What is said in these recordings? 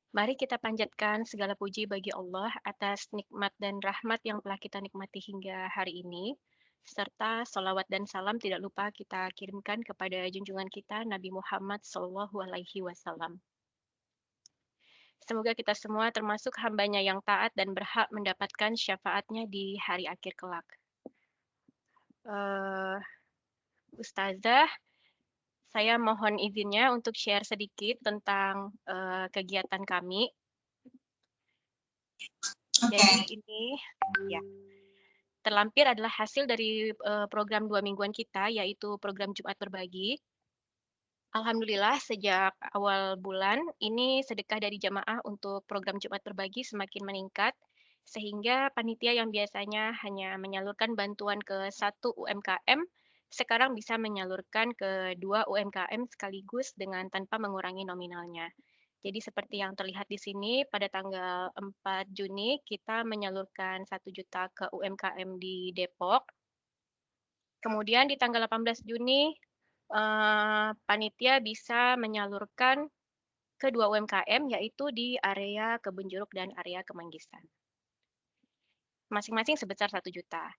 Mari kita panjatkan segala puji bagi Allah atas nikmat dan rahmat yang telah kita nikmati hingga hari ini, serta salawat dan salam tidak lupa kita kirimkan kepada junjungan kita Nabi Muhammad SAW. Semoga kita semua termasuk hambanya yang taat dan berhak mendapatkan syafaatnya di hari akhir kelak. Ustazah, saya mohon izinnya untuk share sedikit tentang kegiatan kami. Jadi Oke. ini ya terlampir adalah hasil dari program 2 mingguan kita, yaitu program Jumat Berbagi. Alhamdulillah sejak awal bulan ini sedekah dari jamaah untuk program Jumat Berbagi semakin meningkat, sehingga panitia yang biasanya hanya menyalurkan bantuan ke 1 UMKM, sekarang bisa menyalurkan ke 2 UMKM sekaligus dengan tanpa mengurangi nominalnya. Jadi seperti yang terlihat di sini, pada tanggal 4 Juni kita menyalurkan 1 juta ke UMKM di Depok. Kemudian di tanggal 18 Juni, panitia bisa menyalurkan ke 2 UMKM, yaitu di area Kebun Jeruk dan area Kemanggisan. Masing-masing sebesar 1 juta.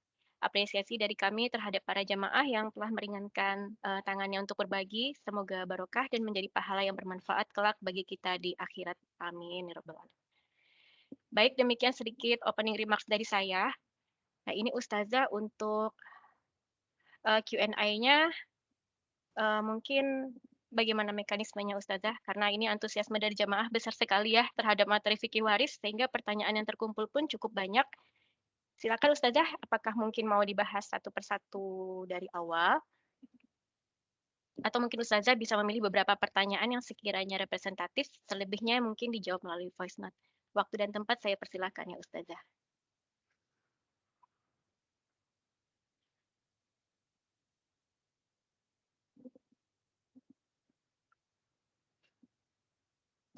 Apresiasi dari kami terhadap para jamaah yang telah meringankan tangannya untuk berbagi, semoga barokah dan menjadi pahala yang bermanfaat kelak bagi kita di akhirat. Amin ya rabbal alamin. Baik, demikian sedikit opening remarks dari saya. Nah, ini Ustazah untuk Q&A-nya mungkin bagaimana mekanismenya Ustazah? Karena ini antusiasme dari jamaah besar sekali ya terhadap materi fikih waris, sehingga pertanyaan yang terkumpul pun cukup banyak. Silakan Ustazah, apakah mungkin mau dibahas satu persatu dari awal? Atau mungkin Ustazah bisa memilih beberapa pertanyaan yang sekiranya representatif, selebihnya mungkin dijawab melalui voice note. Waktu dan tempat saya persilakan ya Ustazah.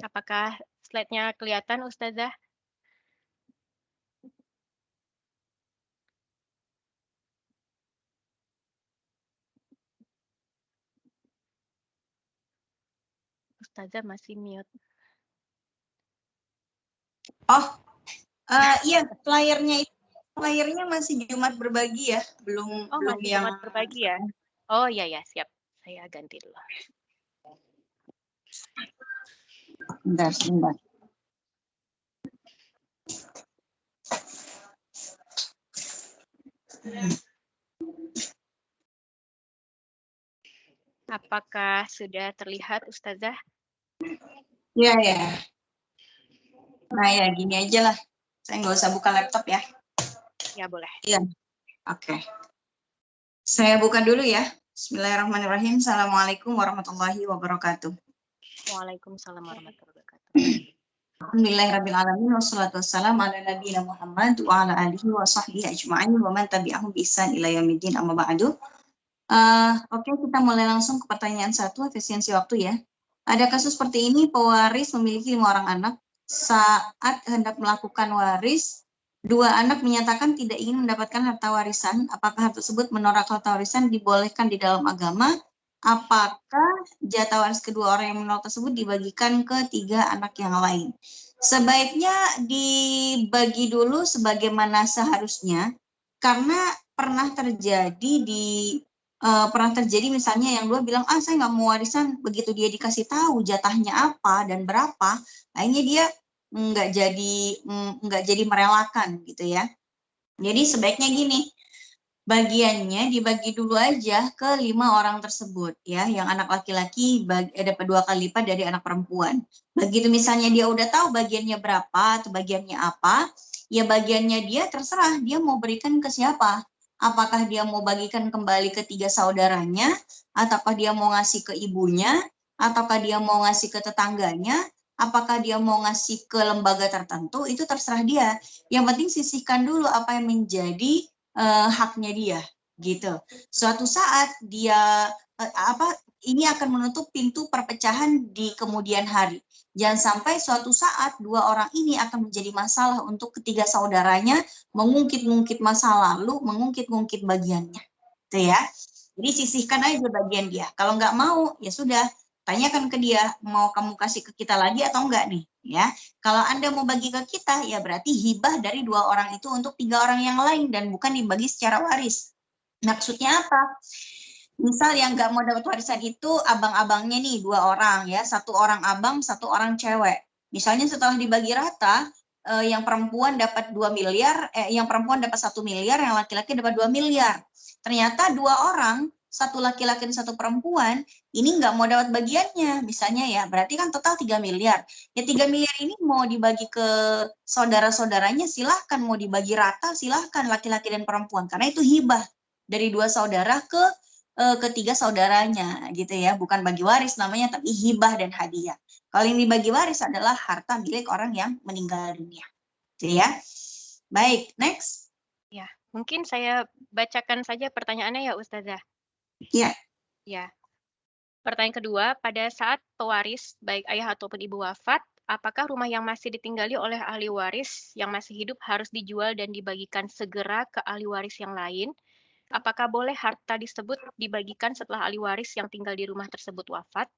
Apakah slide-nya kelihatan Ustazah? Ustazah masih mute. Oh, iya, flyernya masih Jumat Berbagi ya, belum Masih yang Jumat Berbagi ya? Oh iya ya, siap. Saya ganti dulu. Sebentar. Apakah sudah terlihat Ustazah? Iya ya. Nah ya, gini aja lah. Saya nggak usah buka laptop ya. Ya boleh. Iya. Oke. Saya buka dulu ya. Bismillahirrahmanirrahim. Assalamualaikum warahmatullahi wabarakatuh. Waalaikumsalam warahmatullahi wabarakatuh. Alhamdulillahirrahmanirrahim. Wassalatu wassalamu ala nabiyina Muhammad wa ala alihi wa sahbihi ajma'in wa man tabi'ahum bi ihsan ila yaumiddin amma ba'du. Oke, kita mulai langsung ke pertanyaan 1, efisiensi waktu ya. Ada kasus seperti ini, pewaris memiliki 5 orang anak. Saat hendak melakukan waris, 2 anak menyatakan tidak ingin mendapatkan harta warisan. Apakah hal tersebut menolak harta warisan dibolehkan di dalam agama? Apakah jatah waris kedua orang yang menolak tersebut dibagikan ke 3 anak yang lain? Sebaiknya dibagi dulu sebagaimana seharusnya, karena pernah terjadi misalnya yang 2 bilang, saya nggak mau warisan, begitu dia dikasih tahu jatahnya apa dan berapa, akhirnya dia nggak jadi merelakan gitu ya. Jadi sebaiknya gini, bagiannya dibagi dulu aja ke 5 orang tersebut ya, yang anak laki-laki dapat 2 kali lipat dari anak perempuan. Begitu misalnya dia udah tahu bagiannya berapa atau bagiannya apa, ya bagiannya dia terserah dia mau berikan ke siapa. Apakah dia mau bagikan kembali ke 3 saudaranya, ataukah dia mau ngasih ke ibunya, ataukah dia mau ngasih ke tetangganya, apakah dia mau ngasih ke lembaga tertentu, itu terserah dia. Yang penting sisihkan dulu apa yang menjadi haknya dia gitu. Suatu saat dia ini akan menutup pintu perpecahan di kemudian hari. Jangan sampai suatu saat 2 orang ini akan menjadi masalah untuk ketiga saudaranya, mengungkit-ungkit masa lalu, mengungkit-ungkit bagiannya. Itu ya. Jadi sisihkan aja bagian dia. Kalau nggak mau, ya sudah, Tanyakan ke dia, mau kamu kasih ke kita lagi atau enggak nih, ya. Kalau Anda mau bagi ke kita, ya berarti hibah dari 2 orang itu untuk 3 orang yang lain dan bukan dibagi secara waris. Maksudnya apa? Misal yang nggak mau dapat warisan itu abang-abangnya nih 2 orang ya, 1 orang abang, 1 orang cewek. Misalnya setelah dibagi rata, yang perempuan dapat 2 miliar, yang perempuan dapat 1 miliar, yang laki-laki dapat 2 miliar. Ternyata 2 orang, 1 laki-laki dan 1 perempuan, ini nggak mau dapat bagiannya, misalnya ya, berarti kan total 3 miliar. Ya 3 miliar ini mau dibagi ke saudara-saudaranya, silahkan, mau dibagi rata, silahkan laki-laki dan perempuan, karena itu hibah dari 2 saudara ke ketiga saudaranya gitu ya, bukan bagi waris namanya, tapi hibah dan hadiah. Kalau yang dibagi waris adalah harta milik orang yang meninggal dunia, gitu ya. Baik, next. Ya, mungkin saya bacakan saja pertanyaannya ya Ustazah. Ya. Ya. Pertanyaan kedua, pada saat pewaris, baik ayah ataupun ibu wafat, apakah rumah yang masih ditinggali oleh ahli waris yang masih hidup harus dijual dan dibagikan segera ke ahli waris yang lain? Apakah boleh harta disebut dibagikan setelah ahli waris yang tinggal di rumah tersebut wafat?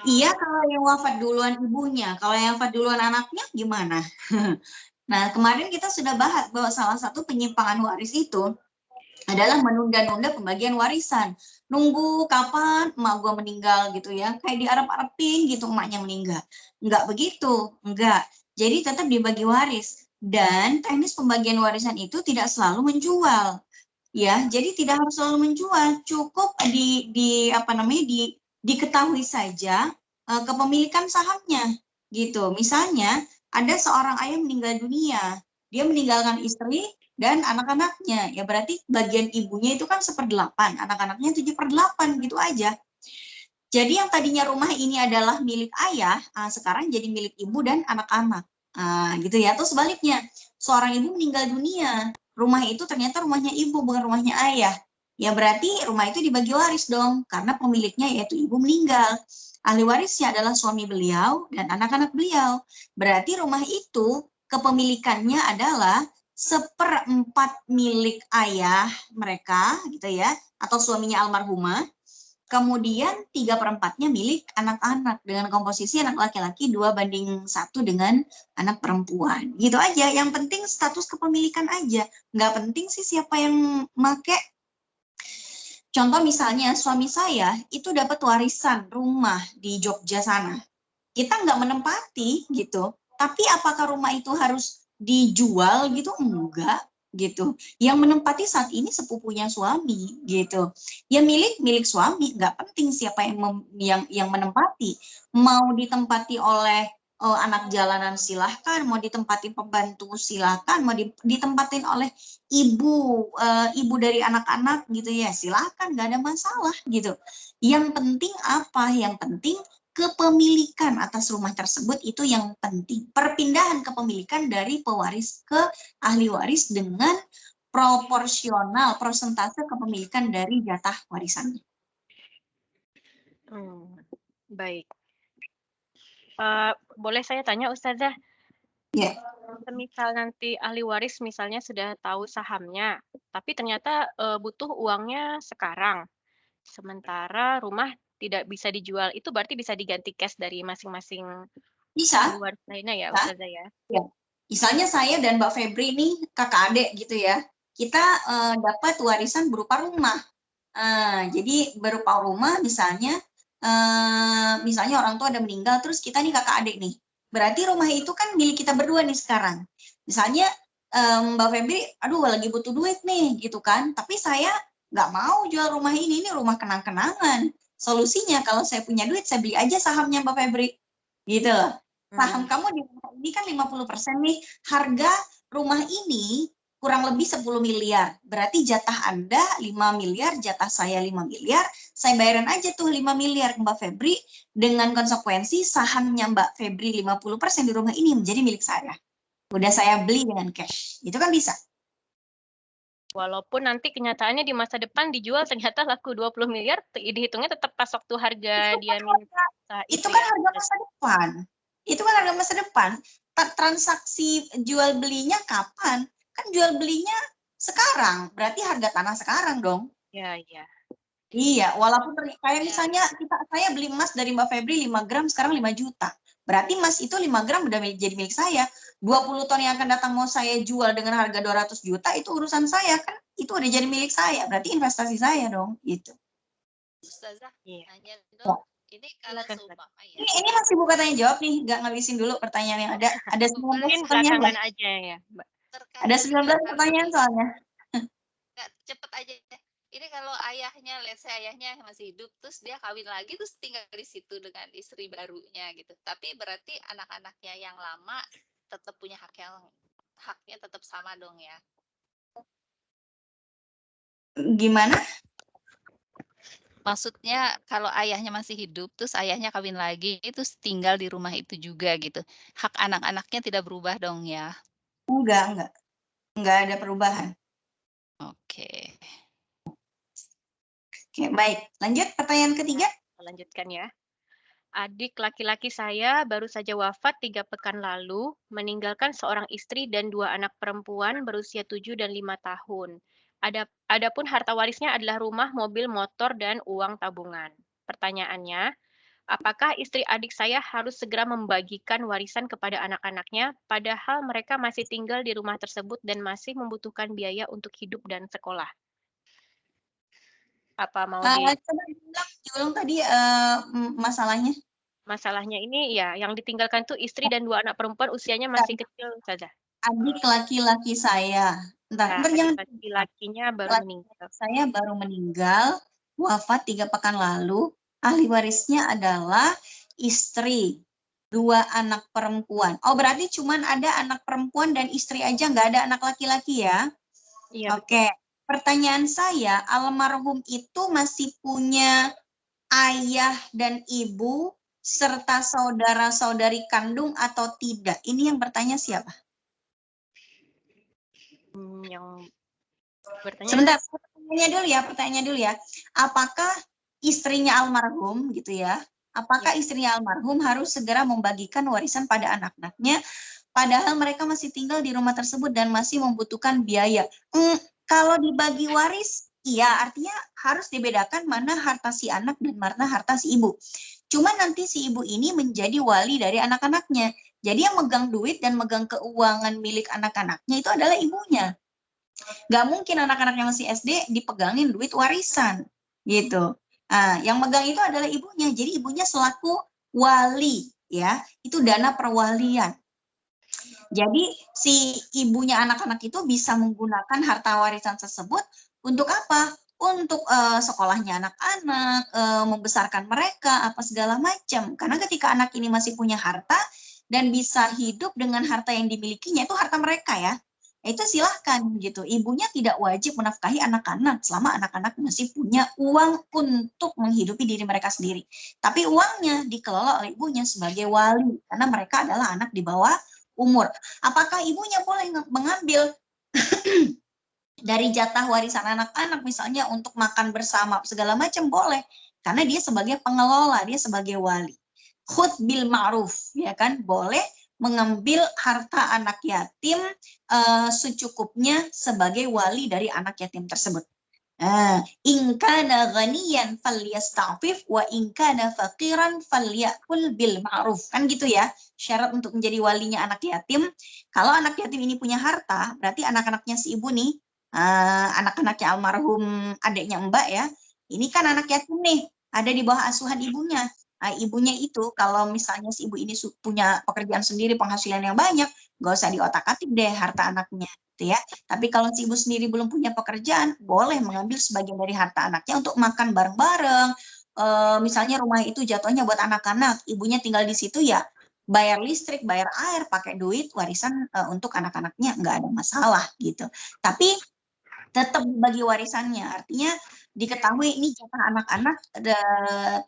Iya, kalau yang wafat duluan ibunya, kalau yang wafat duluan anaknya gimana? Nah, kemarin kita sudah bahas bahwa salah satu penyimpangan waris itu adalah menunda-nunda pembagian warisan. Nunggu kapan emak gua meninggal gitu ya. Kayak diarep-arepin gitu emaknya meninggal. Enggak begitu, enggak. Jadi tetap dibagi waris. Dan teknis pembagian warisan itu tidak selalu menjual. Ya, jadi tidak harus selalu menjual, cukup diketahui saja kepemilikan sahamnya gitu. Misalnya ada seorang ayah meninggal dunia, dia meninggalkan istri dan anak-anaknya, ya berarti bagian ibunya itu kan 1/8, anak-anaknya 7/8 gitu aja. Jadi yang tadinya rumah ini adalah milik ayah, sekarang jadi milik ibu dan anak-anak, gitu ya. Atau sebaliknya, seorang ibu meninggal dunia, rumah itu ternyata rumahnya ibu bukan rumahnya ayah. Ya berarti rumah itu dibagi waris dong, karena pemiliknya yaitu ibu meninggal. Ahli warisnya adalah suami beliau dan anak-anak beliau. Berarti rumah itu kepemilikannya adalah 1/4 milik ayah mereka, gitu ya, atau suaminya almarhumah. Kemudian 3/4-nya milik anak-anak dengan komposisi anak laki-laki 2:1 dengan anak perempuan. Gitu aja, yang penting status kepemilikan aja. Nggak penting sih siapa yang make. Contoh misalnya suami saya itu dapat warisan rumah di Jogja sana. Kita nggak menempati gitu, tapi apakah rumah itu harus dijual gitu? Enggak gitu. Yang menempati saat ini sepupunya suami gitu. Ya milik suami, nggak penting siapa yang menempati. Mau ditempati oleh anak jalanan silahkan, mau ditempati pembantu silahkan, mau ditempatin oleh ibu dari anak-anak gitu ya silahkan, nggak ada masalah gitu. Yang penting apa? Yang penting kepemilikan atas rumah tersebut itu yang penting. Perpindahan kepemilikan dari pewaris ke ahli waris dengan proporsional persentase kepemilikan dari jatah warisannya. Baik. Boleh saya tanya Ustazah? Ya. Semisal nanti ahli waris misalnya sudah tahu sahamnya, tapi ternyata butuh uangnya sekarang, sementara rumah tidak bisa dijual, itu berarti bisa diganti cash dari masing-masing ahli Bisa, waris lainnya ya, bisa. Ustazah ya? Ya. Misalnya saya dan Mbak Febri nih kakak adik gitu ya, kita dapat warisan berupa rumah. Jadi berupa rumah misalnya orang tua ada meninggal, terus kita nih kakak adik nih. Berarti rumah itu kan milik kita berdua nih sekarang. Misalnya Mbak Febri, aduh lagi butuh duit nih gitu kan, tapi saya nggak mau jual rumah ini rumah kenang-kenangan. Solusinya kalau saya punya duit, saya beli aja sahamnya Mbak Febri. Gitu. Saham kamu di rumah ini kan 50% nih, harga rumah ini kurang lebih 10 miliar. Berarti jatah Anda 5 miliar, jatah saya 5 miliar. Saya bayarin aja tuh 5 miliar ke Mbak Febri dengan konsekuensi sahamnya Mbak Febri 50% di rumah ini menjadi milik saya. Udah saya beli dengan cash. Itu kan bisa. Walaupun nanti kenyataannya di masa depan dijual ternyata laku 20 miliar, dihitungnya tetap pas waktu harga dia minta Itu itu kan ya? harga masa depan. Itu kan harga masa depan. Transaksi jual belinya kapan? Kan jual belinya sekarang. Berarti harga tanah sekarang dong. Ya, ya. Iya, walaupun kayak Ya, misalnya saya beli emas dari Mbak Febri 5 gram sekarang 5 juta. Berarti emas itu 5 gram udah jadi milik saya. 20 ton yang akan datang mau saya jual dengan harga 200 juta itu urusan saya kan. Itu udah jadi milik saya. Berarti investasi saya dong, gitu. Ustazah, Iya. nanya Ya. dong. Ini kalau Silakan, Ustaz. seumpama ya. Ini masih buka tanya jawab nih, nggak ngabisin dulu pertanyaan yang ada. Ada 19 Mungkin pertanyaan belakangan lah. aja ya, Mbak. Ada Terkait 19 dengan hal pertanyaan ini. soalnya. Nggak, cepet aja. Ini kalau ayahnya, let's say ayahnya masih hidup, terus dia kawin lagi, terus tinggal di situ dengan istri barunya gitu. Tapi berarti anak-anaknya yang lama tetap punya haknya tetap sama dong ya. Gimana? Maksudnya kalau ayahnya masih hidup, terus ayahnya kawin lagi, terus tinggal di rumah itu juga gitu. Hak anak-anaknya tidak berubah dong ya? Enggak. Enggak ada perubahan. Oke. Oke, baik. Lanjut pertanyaan ketiga. Lanjutkan ya. Adik laki-laki saya baru saja wafat 3 pekan lalu, meninggalkan seorang istri dan 2 anak perempuan berusia 7 dan 5 tahun. Adapun harta warisnya adalah rumah, mobil, motor, dan uang tabungan. Pertanyaannya, apakah istri adik saya harus segera membagikan warisan kepada anak-anaknya, padahal mereka masih tinggal di rumah tersebut dan masih membutuhkan biaya untuk hidup dan sekolah? Apa mau Coba diulang tadi masalahnya. masalahnya ini ya, yang ditinggalkan tuh istri dan 2 anak perempuan usianya masih kecil saja. Adik laki-laki saya. Ya, Ntar adik jangan. laki-lakinya baru Laki meninggal. saya baru meninggal, wafat 3 pekan lalu. Ahli warisnya adalah istri, 2 anak perempuan. Oh, berarti cuman ada anak perempuan dan istri aja, nggak ada anak laki-laki ya? Iya, betul. Oke. Pertanyaan saya, almarhum itu masih punya ayah dan ibu serta saudara-saudari kandung atau tidak? Ini yang bertanya siapa? Yang bertanya Sebentar, pertanyaannya dulu ya. Apakah istrinya almarhum gitu ya? ya, Apakah istrinya almarhum harus segera membagikan warisan pada anak-anaknya padahal mereka masih tinggal di rumah tersebut dan masih membutuhkan biaya? Kalau dibagi waris, iya, artinya harus dibedakan mana harta si anak dan mana harta si ibu. Cuma nanti si ibu ini menjadi wali dari anak-anaknya. Jadi yang megang duit dan megang keuangan milik anak-anaknya itu adalah ibunya. Nggak mungkin anak-anak yang masih SD dipegangin duit warisan gitu. Nah, yang megang itu adalah ibunya. Jadi ibunya selaku wali ya, itu dana perwalian. Jadi si ibunya anak-anak itu bisa menggunakan harta warisan tersebut untuk apa? Untuk sekolahnya anak-anak, membesarkan mereka, apa segala macam. Karena ketika anak ini masih punya harta dan bisa hidup dengan harta yang dimilikinya, itu harta mereka ya. Itu silahkan gitu. Ibunya tidak wajib menafkahi anak-anak selama anak-anak masih punya uang untuk menghidupi diri mereka sendiri. Tapi uangnya dikelola oleh ibunya sebagai wali karena mereka adalah anak di bawah umur. Apakah ibunya boleh mengambil dari jatah warisan anak-anak misalnya untuk makan bersama segala macam? Boleh, karena dia sebagai pengelola, dia sebagai wali. Khudz bil ma'ruf, ya kan? Boleh mengambil harta anak yatim secukupnya sebagai wali dari anak yatim tersebut. In kana ghaniyan falyasta'fif wa in kana faqiran falyakul bil ma'ruf. Kan gitu ya. Syarat untuk menjadi walinya anak yatim. Kalau anak yatim ini punya harta, berarti anak-anaknya si ibu nih, anak-anaknya almarhum adiknya Mbak ya. Ini kan anak yatim nih, ada di bawah asuhan ibunya. Ibunya itu kalau misalnya si ibu ini punya pekerjaan sendiri, penghasilan yang banyak, nggak usah diotak-atik deh harta anaknya, gitu ya. Tapi kalau si ibu sendiri belum punya pekerjaan, boleh mengambil sebagian dari harta anaknya untuk makan bareng-bareng. Misalnya rumah itu jatuhnya buat anak-anak, ibunya tinggal di situ ya, bayar listrik, bayar air, pakai duit warisan untuk anak-anaknya, nggak ada masalah gitu. Tapi tetap bagi warisannya, artinya diketahui ini jatah anak-anak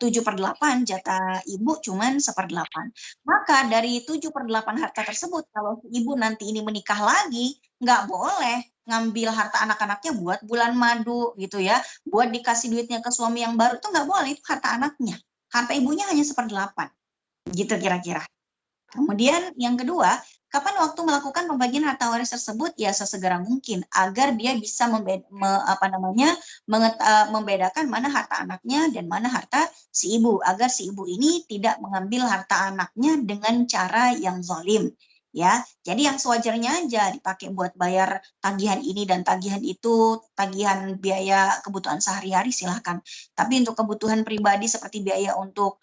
7/8, jatah ibu cuman 1/8. Maka dari 7/8 harta tersebut, kalau ibu nanti ini menikah lagi, nggak boleh ngambil harta anak-anaknya buat bulan madu gitu ya, buat dikasih duitnya ke suami yang baru, itu nggak boleh, itu harta anaknya. Harta ibunya hanya 1/8, gitu kira-kira. Kemudian yang kedua, Kapan waktu melakukan pembagian harta waris tersebut? Ya sesegera mungkin agar dia bisa membedakan mana harta anaknya dan mana harta si ibu, agar si ibu ini tidak mengambil harta anaknya dengan cara yang zalim. Ya, jadi yang sewajarnya aja dipakai buat bayar tagihan ini dan tagihan itu, tagihan biaya kebutuhan sehari-hari silahkan. Tapi untuk kebutuhan pribadi seperti biaya untuk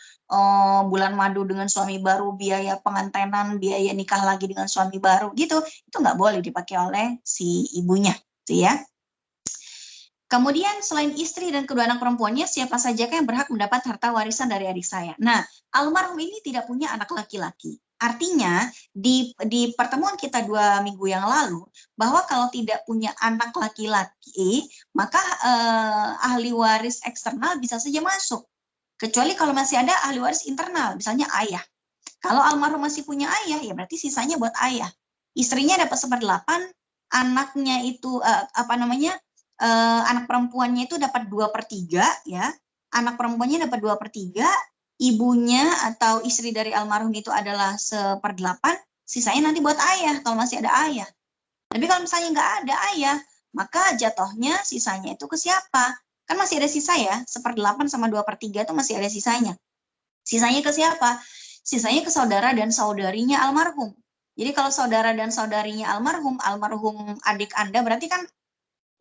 bulan madu dengan suami baru, biaya pengantenan, biaya nikah lagi dengan suami baru gitu, itu nggak boleh dipakai oleh si ibunya, gitu ya. Kemudian selain istri dan kedua anak perempuannya, siapa saja yang berhak mendapat harta warisan dari adik saya? Nah, almarhum ini tidak punya anak laki-laki. Artinya di pertemuan kita 2 minggu yang lalu, bahwa kalau tidak punya anak laki-laki, maka ahli waris eksternal bisa saja masuk. Kecuali kalau masih ada ahli waris internal, misalnya ayah. Kalau almarhum masih punya ayah, ya berarti sisanya buat ayah. Istrinya dapat 1/8, anaknya itu anak perempuannya itu dapat 2/3 ya. Anak perempuannya dapat 2/3, ibunya atau istri dari almarhum itu adalah 1/8, sisanya nanti buat ayah kalau masih ada ayah. Tapi kalau misalnya nggak ada ayah, maka jatuhnya sisanya itu ke siapa? Kan masih ada sisa ya, 1/8 sama 2/3 itu masih ada sisanya. Sisanya ke siapa? Sisanya ke saudara dan saudarinya almarhum. Jadi kalau saudara dan saudarinya almarhum adik Anda berarti kan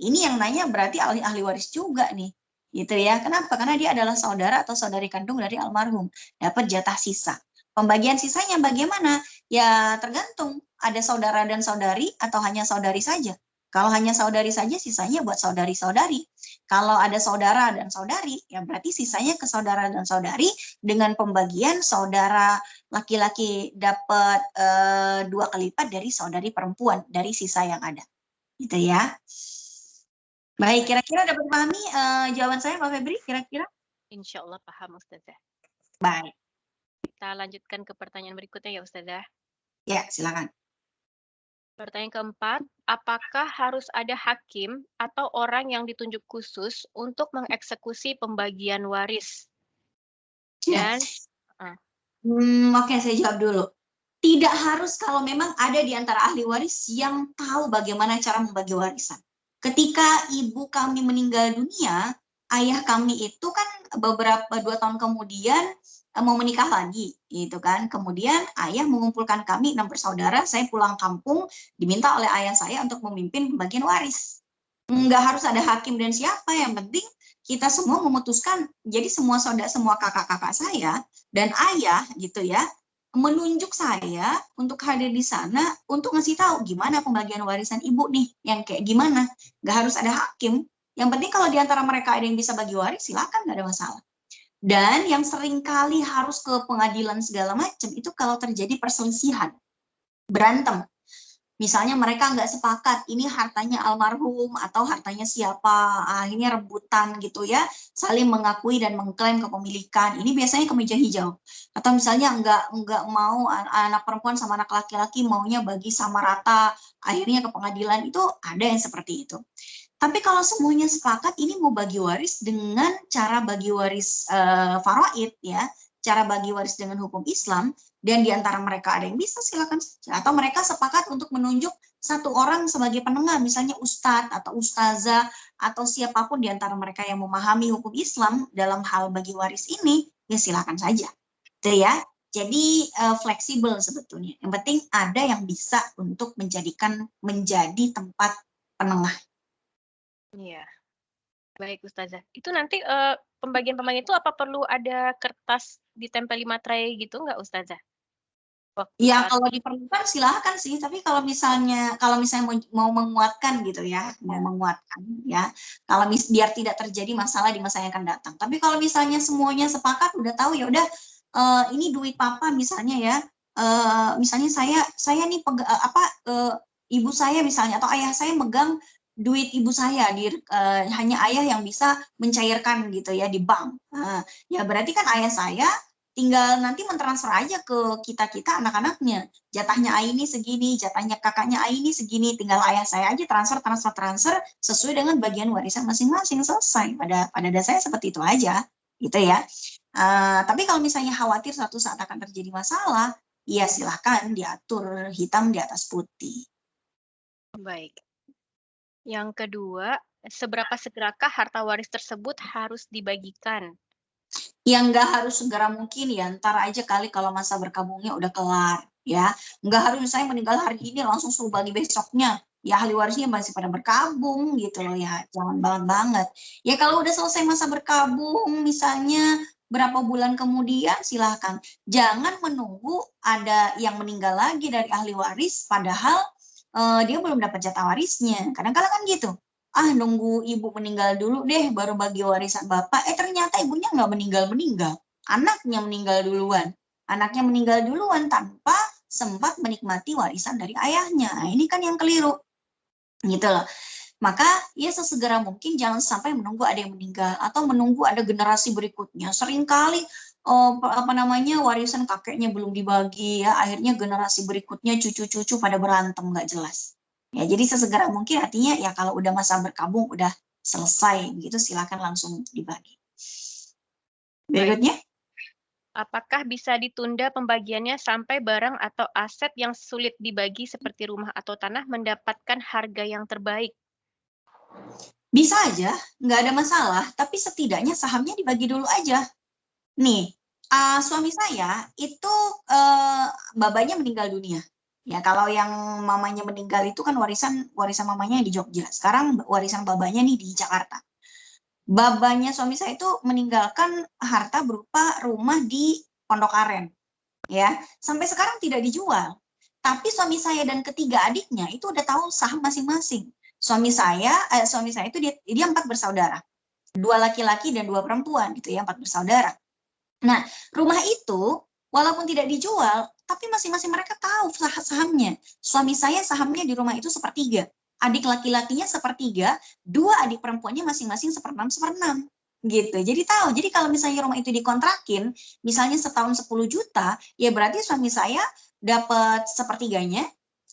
ini yang nanya berarti ahli waris juga nih. Gitu ya. Kenapa? Karena dia adalah saudara atau saudari kandung dari almarhum. Dapat jatah sisa. Pembagian sisanya bagaimana? Ya tergantung. Ada saudara dan saudari atau hanya saudari saja. Kalau hanya saudari saja, sisanya buat saudari-saudari. Kalau ada saudara dan saudari, ya berarti sisanya ke saudara dan saudari dengan pembagian saudara laki-laki dapat 2 kali lipat dari saudari perempuan dari sisa yang ada. Gitu ya. Baik, kira-kira dapat pahami jawaban saya, Pak Febri? Kira-kira? Insya Allah paham, Ustazah. Baik. Kita lanjutkan ke pertanyaan berikutnya ya, Ustazah. Ya, silakan. Pertanyaan keempat, apakah harus ada hakim atau orang yang ditunjuk khusus untuk mengeksekusi pembagian waris? Ya. Dan Oke, saya jawab dulu. Tidak harus kalau memang ada di antara ahli waris yang tahu bagaimana cara membagi warisan. Ketika ibu kami meninggal dunia, ayah kami itu kan beberapa 2 tahun kemudian mau menikah lagi, gitu kan. Kemudian ayah mengumpulkan kami 6 bersaudara, saya pulang kampung, diminta oleh ayah saya untuk memimpin pembagian waris. Nggak harus ada hakim dan siapa, yang penting kita semua memutuskan. Jadi semua saudara, semua kakak-kakak saya dan ayah gitu ya, menunjuk saya untuk hadir di sana untuk ngasih tahu gimana pembagian warisan ibu nih, yang kayak gimana. Nggak harus ada hakim. Yang penting kalau di antara mereka ada yang bisa bagi waris, silakan, nggak ada masalah. Dan yang sering kali harus ke pengadilan segala macam itu kalau terjadi perselisihan, berantem. Misalnya mereka nggak sepakat, ini hartanya almarhum atau hartanya siapa, akhirnya rebutan gitu ya, saling mengakui dan mengklaim kepemilikan. Ini biasanya ke meja hijau. Atau misalnya nggak mau anak perempuan sama anak laki-laki maunya bagi sama rata, akhirnya ke pengadilan. Itu ada yang seperti itu. Tapi kalau semuanya sepakat, ini mau bagi waris dengan cara bagi waris faraid ya, cara bagi waris dengan hukum Islam, dan di antara mereka ada yang bisa, silakan saja. Atau mereka sepakat untuk menunjuk satu orang sebagai penengah, misalnya ustadz atau ustazah atau siapapun di antara mereka yang memahami hukum Islam dalam hal bagi waris ini, ya silakan saja. Gitu ya. Jadi fleksibel sebetulnya. Yang penting ada yang bisa untuk menjadi tempat penengah. Iya. Baik, Ustazah. Itu nanti pembagian-pembagian itu apa perlu ada kertas ditempeli materai gitu nggak, Ustazah? Ya kalau diperlukan silahkan sih, tapi kalau misalnya mau menguatkan gitu ya, mau menguatkan ya, kalau biar tidak terjadi masalah di masa yang akan datang. Tapi kalau misalnya semuanya sepakat udah tahu ya udah ini duit papa misalnya ya, misalnya saya nih ibu saya misalnya atau ayah saya megang duit ibu saya hanya ayah yang bisa mencairkan gitu ya di bank. Ya berarti kan ayah saya tinggal nanti mentransfer aja ke kita anak-anaknya. Jatahnya Aini segini, jatahnya kakaknya Aini segini, tinggal ayah saya aja transfer sesuai dengan bagian warisan masing-masing, selesai. Pada dasarnya seperti itu aja, gitu ya. Tapi kalau misalnya khawatir suatu saat akan terjadi masalah, ya silahkan diatur hitam di atas putih. Baik. Yang kedua, seberapa segerakah harta waris tersebut harus dibagikan? Yang nggak harus segera mungkin ya, ntar aja kali kalau masa berkabungnya udah kelar ya. Nggak harus misalnya meninggal hari ini langsung suruh bagi besoknya. Ya ahli warisnya masih pada berkabung gitu loh ya, jangan banget. Ya kalau udah selesai masa berkabung misalnya berapa bulan kemudian silahkan. Jangan menunggu ada yang meninggal lagi dari ahli waris padahal dia belum dapat jatah warisnya. Kadang-kadang kan gitu. Nunggu ibu meninggal dulu deh baru bagi warisan bapak, ternyata ibunya nggak meninggal, anaknya meninggal duluan tanpa sempat menikmati warisan dari ayahnya. Nah, ini kan yang keliru gitu loh. Maka ya sesegera mungkin jangan sampai menunggu ada yang meninggal atau menunggu ada generasi berikutnya. Seringkali warisan kakeknya belum dibagi ya, akhirnya generasi berikutnya cucu-cucu pada berantem nggak jelas. Ya, jadi sesegera mungkin artinya ya kalau udah masa berkabung udah selesai gitu silakan langsung dibagi. Berikutnya, apakah bisa ditunda pembagiannya sampai barang atau aset yang sulit dibagi seperti rumah atau tanah mendapatkan harga yang terbaik? bisa aja, nggak ada masalah, tapi setidaknya sahamnya dibagi dulu aja. Nih, suami saya itu babanya meninggal dunia. Ya, kalau yang mamanya meninggal itu kan warisan mamanya di Jogja. Sekarang warisan babanya nih di Jakarta. Babanya suami saya itu meninggalkan harta berupa rumah di Pondok Aren. Ya, sampai sekarang tidak dijual. Tapi suami saya dan ketiga adiknya itu udah tahu saham masing-masing. Suami saya itu dia 4 bersaudara. 2 laki-laki dan 2 perempuan gitu ya, 4 bersaudara. Nah, rumah itu walaupun tidak dijual, tapi masing-masing mereka tahu sahamnya. Suami saya sahamnya di rumah itu sepertiga. Adik laki-lakinya sepertiga, 2 adik perempuannya masing-masing seperenam. Gitu. Jadi tahu. Jadi kalau misalnya rumah itu dikontrakin, misalnya setahun 10 juta, ya berarti suami saya dapat sepertiganya,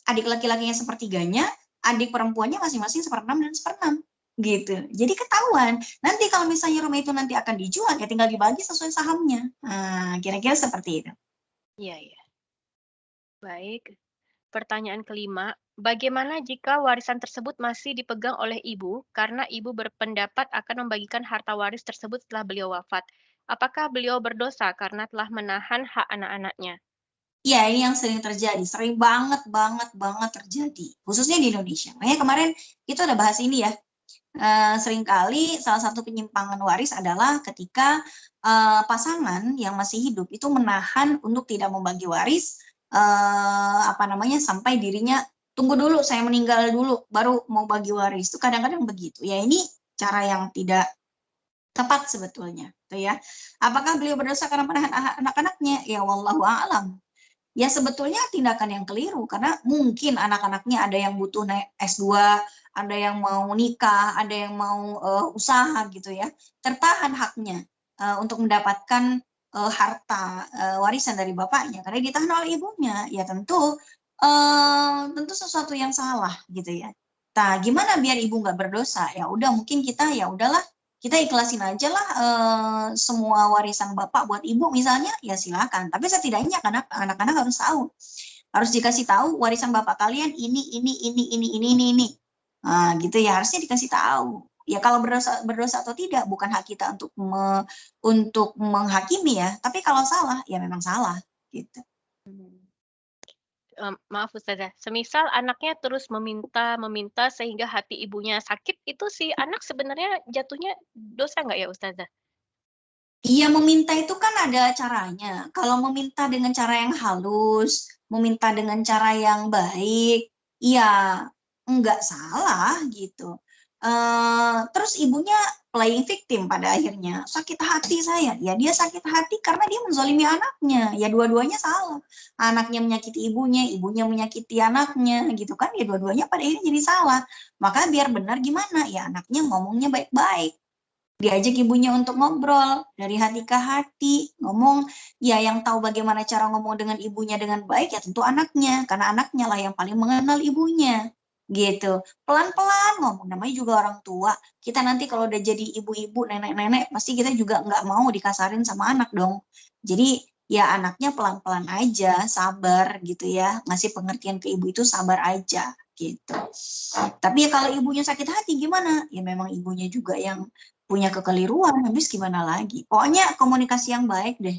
adik laki-lakinya sepertiganya, adik perempuannya masing-masing seperenam dan seperenam. Gitu. Jadi ketahuan. Nanti kalau misalnya rumah itu nanti akan dijual, ya tinggal dibagi sesuai sahamnya. Nah, kira-kira seperti itu. Iya, iya. Baik. Pertanyaan kelima, bagaimana jika warisan tersebut masih dipegang oleh ibu karena ibu berpendapat akan membagikan harta waris tersebut setelah beliau wafat? Apakah beliau berdosa karena telah menahan hak anak-anaknya? Ya, ini yang sering terjadi. Sering banget terjadi. Khususnya di Indonesia. Makanya kemarin kita udah bahas ini ya. Seringkali salah satu penyimpangan waris adalah ketika pasangan yang masih hidup itu menahan untuk tidak membagi waris sampai dirinya tunggu dulu saya meninggal dulu baru mau bagi waris. Itu kadang-kadang begitu. Ya ini cara yang tidak tepat sebetulnya, tuh ya. Apakah beliau berdosa karena menahan anak-anaknya? Ya wallahu a'lam. Ya sebetulnya tindakan yang keliru karena mungkin anak-anaknya ada yang butuh naik S2, ada yang mau nikah, ada yang mau usaha gitu ya. Tertahan haknya untuk mendapatkan harta warisan dari bapaknya karena ditahan oleh ibunya. Ya tentu sesuatu yang salah gitu ya. Nah, gimana biar ibu nggak berdosa? Ya udah mungkin kita ya udahlah kita ikhlasin aja lah semua warisan bapak buat ibu misalnya, ya silakan. Tapi setidaknya anak-anak harus tahu, harus dikasih tahu warisan bapak kalian ini. Nah, gitu ya harusnya dikasih tahu. Ya kalau berdosa atau tidak bukan hak kita untuk menghakimi ya. Tapi kalau salah ya memang salah gitu. Maaf Ustazah, semisal anaknya terus meminta sehingga hati ibunya sakit, itu si anak sebenarnya jatuhnya dosa nggak ya Ustazah? Iya, meminta itu kan ada caranya. Kalau meminta dengan cara yang halus, meminta dengan cara yang baik, ya enggak salah gitu. Terus ibunya playing victim pada akhirnya, sakit hati saya. Ya dia sakit hati karena dia menzalimi anaknya. Ya dua-duanya salah. Anaknya menyakiti ibunya, ibunya menyakiti anaknya gitu kan. Ya dua-duanya pada akhirnya jadi salah. Maka biar benar gimana? Ya anaknya ngomongnya baik-baik. Diajak ibunya untuk ngobrol dari hati ke hati, ngomong ya yang tahu bagaimana cara ngomong dengan ibunya dengan baik ya tentu anaknya, karena anaknya lah yang paling mengenal ibunya gitu. Pelan-pelan ngomong, namanya juga orang tua. Kita nanti kalau udah jadi ibu-ibu, nenek-nenek, pasti kita juga nggak mau dikasarin sama anak dong. Jadi ya anaknya pelan-pelan aja, sabar gitu ya, ngasih pengertian ke ibu itu sabar aja gitu. Tapi ya kalau ibunya sakit hati gimana? Ya memang ibunya juga yang punya kekeliruan, habis gimana lagi? Pokoknya komunikasi yang baik deh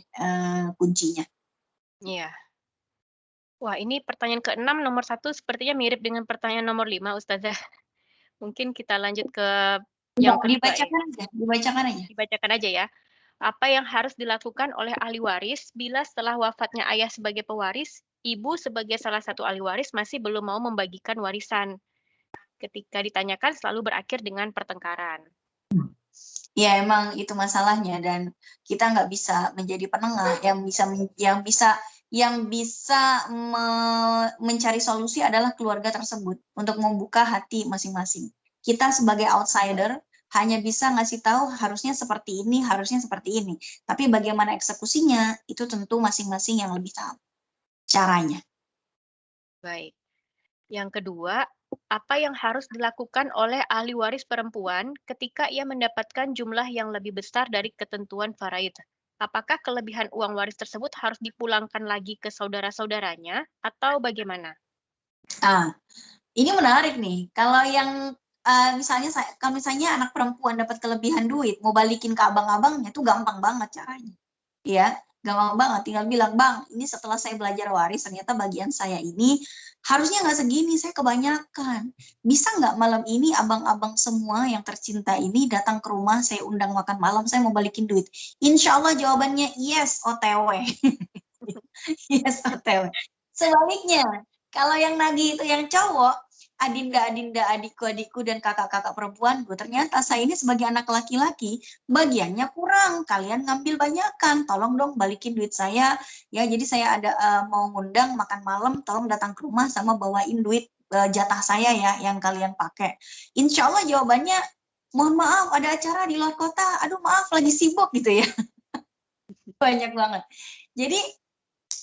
kuncinya. Iya. Wah, ini pertanyaan ke-6 nomor 1 sepertinya mirip dengan pertanyaan nomor 5, Ustazah. Mungkin kita lanjut ke yang kedua ya. Dibacakan aja. Dibacakan aja ya. Apa yang harus dilakukan oleh ahli waris bila setelah wafatnya ayah sebagai pewaris, ibu sebagai salah satu ahli waris masih belum mau membagikan warisan? Ketika ditanyakan selalu berakhir dengan pertengkaran. Ya emang itu masalahnya dan kita nggak bisa menjadi penengah yang bisa mencari solusi adalah keluarga tersebut untuk membuka hati masing-masing. Kita sebagai outsider hanya bisa ngasih tahu harusnya seperti ini, harusnya seperti ini. Tapi bagaimana eksekusinya itu tentu masing-masing yang lebih tahu caranya. Baik. Yang kedua, apa yang harus dilakukan oleh ahli waris perempuan ketika ia mendapatkan jumlah yang lebih besar dari ketentuan faraid? Apakah kelebihan uang waris tersebut harus dipulangkan lagi ke saudara-saudaranya atau bagaimana? Ini menarik nih. Kalau yang kalau misalnya anak perempuan dapat kelebihan duit, mau balikin ke abang-abangnya itu gampang banget caranya. Ya, gampang banget. Tinggal bilang, Bang, ini setelah saya belajar waris, ternyata bagian saya ini harusnya nggak segini, saya kebanyakan. Bisa nggak malam ini abang-abang semua yang tercinta ini datang ke rumah, saya undang makan malam, saya mau balikin duit. Insya Allah jawabannya yes, OTW. Yes, OTW. Sebaliknya, kalau yang nagih itu yang cowok, adinda, adikku, dan kakak-kakak perempuanku, ternyata saya ini sebagai anak laki-laki, bagiannya kurang, kalian ngambil banyakan, tolong dong balikin duit saya, ya jadi saya ada mau ngundang makan malam, tolong datang ke rumah sama bawain duit jatah saya ya, yang kalian pakai. Insya Allah jawabannya, mohon maaf ada acara di luar kota, aduh maaf lagi sibuk gitu ya. Banyak banget. Jadi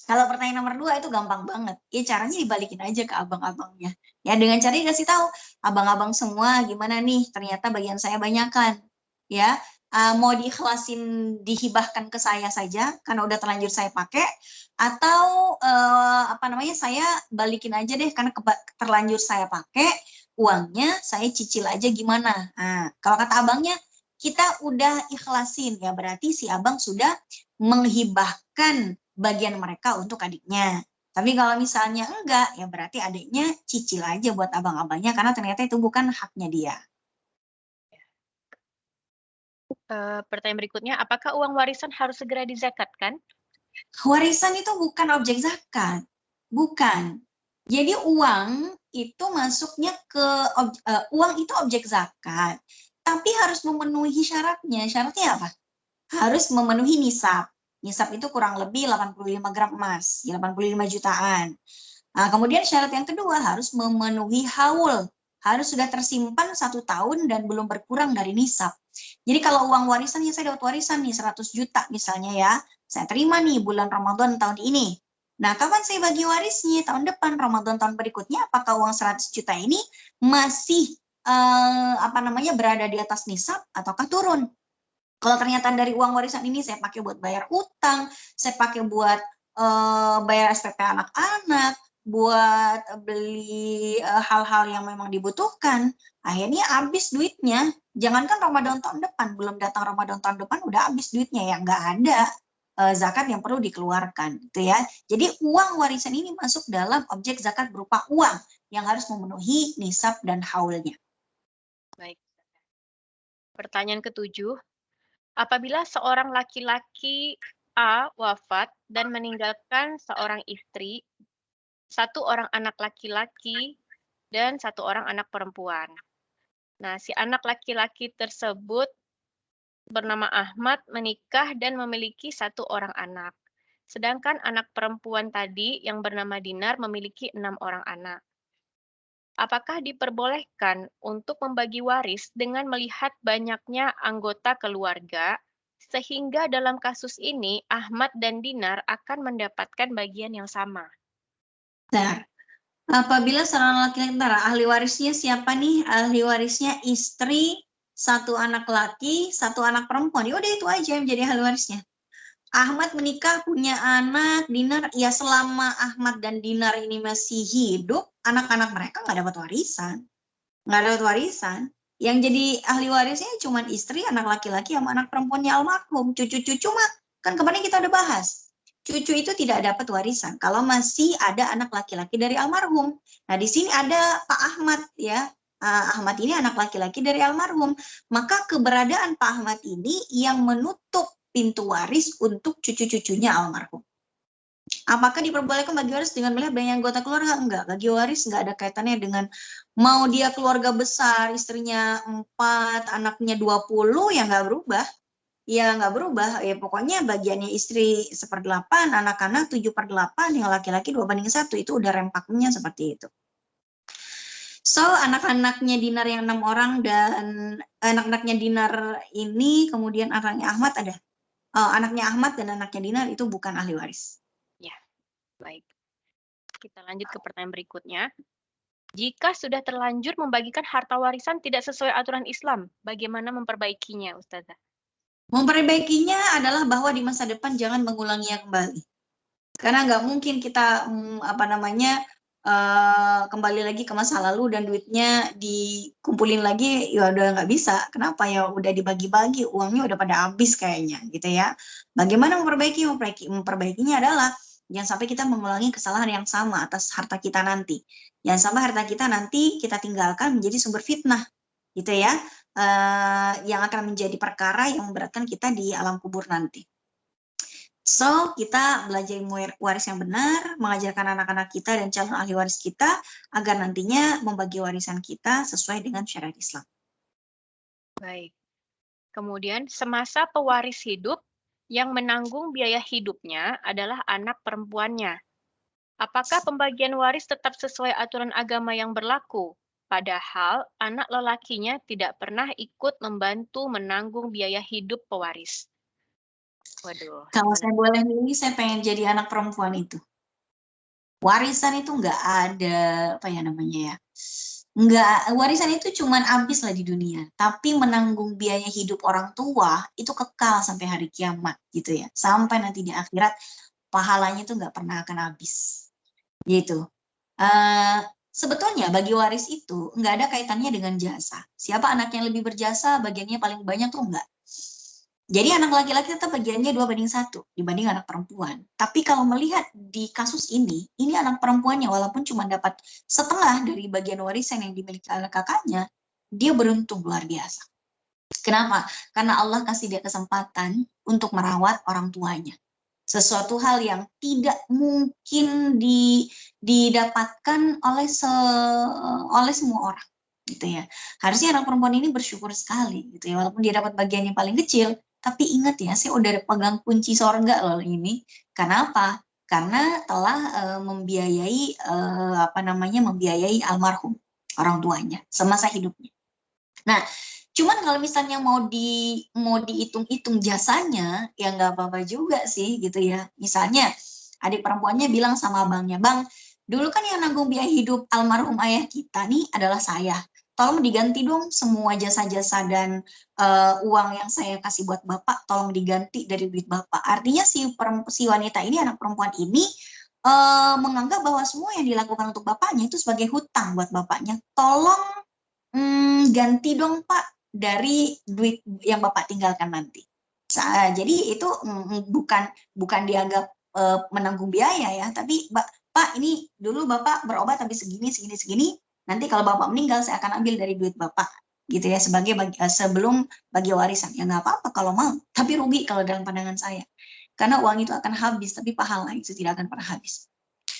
kalau pertanyaan nomor 2 itu gampang banget. Ya caranya dibalikin aja ke abang-abangnya. Ya dengan cara dikasih tahu, abang-abang semua gimana nih, ternyata bagian saya banyakan. Ya, mau diikhlasin dihibahkan ke saya saja karena udah terlanjur saya pakai atau saya balikin aja deh karena terlanjur saya pakai, uangnya saya cicil aja gimana. Nah, kalau kata abangnya kita udah ikhlasin ya berarti si abang sudah menghibahkan bagian mereka untuk adiknya. Tapi kalau misalnya enggak, ya berarti adiknya cicil aja buat abang-abangnya karena ternyata itu bukan haknya dia. Pertanyaan berikutnya, apakah uang warisan harus segera dizakatkan? Warisan itu bukan objek zakat. Bukan. Jadi uang itu masuknya uang itu objek zakat. Tapi harus memenuhi syaratnya. Syaratnya apa? Harus memenuhi nisab. Nisab itu kurang lebih 85 gram emas, 85 jutaan. Nah, kemudian syarat yang kedua harus memenuhi haul. Harus sudah tersimpan 1 tahun dan belum berkurang dari nisab. Jadi kalau uang warisan, ya saya dapat warisan nih 100 juta misalnya ya. Saya terima nih bulan Ramadan tahun ini. Nah, kapan saya bagi warisnya? Tahun depan, Ramadan tahun berikutnya, apakah uang 100 juta ini masih berada di atas nisab ataukah turun? Kalau ternyata dari uang warisan ini saya pakai buat bayar utang, saya pakai buat bayar SPP anak-anak, buat beli hal-hal yang memang dibutuhkan, akhirnya habis duitnya. Jangankan Ramadan tahun depan, belum datang Ramadan tahun depan udah habis duitnya ya, nggak ada zakat yang perlu dikeluarkan, gitu ya. Jadi uang warisan ini masuk dalam objek zakat berupa uang yang harus memenuhi nisab dan haulnya. Baik. Pertanyaan ke-7, apabila seorang laki-laki A wafat dan meninggalkan seorang istri, 1 orang anak laki-laki, dan 1 orang anak perempuan. Nah, si anak laki-laki tersebut bernama Ahmad menikah dan memiliki 1 orang anak. Sedangkan anak perempuan tadi yang bernama Dinar memiliki 6 orang anak. Apakah diperbolehkan untuk membagi waris dengan melihat banyaknya anggota keluarga, sehingga dalam kasus ini Ahmad dan Dinar akan mendapatkan bagian yang sama? Nah, apabila seorang laki-laki, ahli warisnya siapa nih? Ahli warisnya istri, 1 anak laki, 1 anak perempuan. Ya udah itu aja yang menjadi ahli warisnya. Ahmad menikah, punya anak, Dinar, ya selama Ahmad dan Dinar ini masih hidup, anak-anak mereka nggak dapat warisan. Nggak dapat warisan. Yang jadi ahli warisnya cuma istri, anak laki-laki, sama anak perempuannya almarhum. Cucu-cucu mah, kan kemarin kita udah bahas. Cucu itu tidak dapat warisan kalau masih ada anak laki-laki dari almarhum. Nah, di sini ada Pak Ahmad ya. Ahmad ini anak laki-laki dari almarhum. Maka keberadaan Pak Ahmad ini yang menutup pintu waris untuk cucu-cucunya almarhum. Apakah diperbolehkan bagi waris dengan melihat banyak anggota keluarga? Enggak, bagi waris enggak ada kaitannya dengan mau dia keluarga besar, istrinya 4, anaknya 20, ya enggak berubah. Ya enggak berubah, ya pokoknya bagiannya istri 1/8, anak-anak 7/8, yang laki-laki 2/1, itu udah rempaknya seperti itu. So, anak-anaknya Dinar yang 6 orang dan anak-anaknya Dinar ini, kemudian anaknya Ahmad ada. Anaknya Ahmad dan anaknya Dinar itu bukan ahli waris. Ya, baik. Kita lanjut ke pertanyaan berikutnya. Jika sudah terlanjur membagikan harta warisan tidak sesuai aturan Islam, bagaimana memperbaikinya, Ustazah? Memperbaikinya adalah bahwa di masa depan jangan mengulanginya kembali. Karena nggak mungkin kita kembali lagi ke masa lalu dan duitnya dikumpulin lagi, ya udah nggak bisa. Kenapa? Ya udah dibagi-bagi, uangnya udah pada habis kayaknya gitu ya. Bagaimana memperbaikinya adalah jangan sampai kita mengulangi kesalahan yang sama atas harta kita nanti. Jangan sampai harta kita nanti kita tinggalkan menjadi sumber fitnah gitu ya, yang akan menjadi perkara yang memberatkan kita di alam kubur nanti. So, kita belajar waris yang benar, mengajarkan anak-anak kita dan calon ahli waris kita agar nantinya membagi warisan kita sesuai dengan syariat Islam. Baik. Kemudian, semasa pewaris hidup, yang menanggung biaya hidupnya adalah anak perempuannya. Apakah pembagian waris tetap sesuai aturan agama yang berlaku? Padahal anak lelakinya tidak pernah ikut membantu menanggung biaya hidup pewaris. Waduh. Kalau saya boleh milih, saya pengen jadi anak perempuan itu. Warisan itu nggak ada, warisan itu cuman habis lah di dunia. Tapi menanggung biaya hidup orang tua itu kekal sampai hari kiamat gitu ya. Sampai nanti di akhirat pahalanya itu nggak pernah akan habis. Gitu. Sebetulnya bagi waris itu nggak ada kaitannya dengan jasa. Siapa anak yang lebih berjasa, bagiannya paling banyak tuh enggak. Jadi anak laki-laki tetap bagiannya 2/1 dibanding anak perempuan. Tapi kalau melihat di kasus ini anak perempuannya walaupun cuma dapat setengah dari bagian warisan yang dimiliki oleh kakaknya, dia beruntung luar biasa. Kenapa? Karena Allah kasih dia kesempatan untuk merawat orang tuanya. Sesuatu hal yang tidak mungkin didapatkan oleh semua orang gitu ya. Harusnya anak perempuan ini bersyukur sekali gitu ya, walaupun dia dapat bagian yang paling kecil, tapi ingat ya, saya udah pegang kunci sorga loh ini. Kenapa? Karena telah membiayai almarhum orang tuanya semasa hidupnya. Nah, cuman kalau misalnya mau dihitung-hitung jasanya, ya nggak apa-apa juga sih gitu ya. Misalnya adik perempuannya bilang sama abangnya, "Bang, dulu kan yang nanggung biaya hidup almarhum ayah kita nih adalah saya. Tolong diganti dong semua jasa-jasa dan uang yang saya kasih buat bapak, tolong diganti dari duit bapak." Artinya si wanita ini, anak perempuan ini, menganggap bahwa semua yang dilakukan untuk bapaknya itu sebagai hutang buat bapaknya. Tolong ganti dong Pak dari duit yang Bapak tinggalkan nanti. Jadi itu bukan dianggap menanggung biaya ya, tapi Pak ini dulu Bapak berobat habis segini, nanti kalau Bapak meninggal saya akan ambil dari duit Bapak gitu ya, sebagai sebelum bagi warisan. Ya nggak apa-apa kalau mau, tapi rugi kalau dalam pandangan saya. Karena uang itu akan habis, tapi pahala itu tidak akan pernah habis.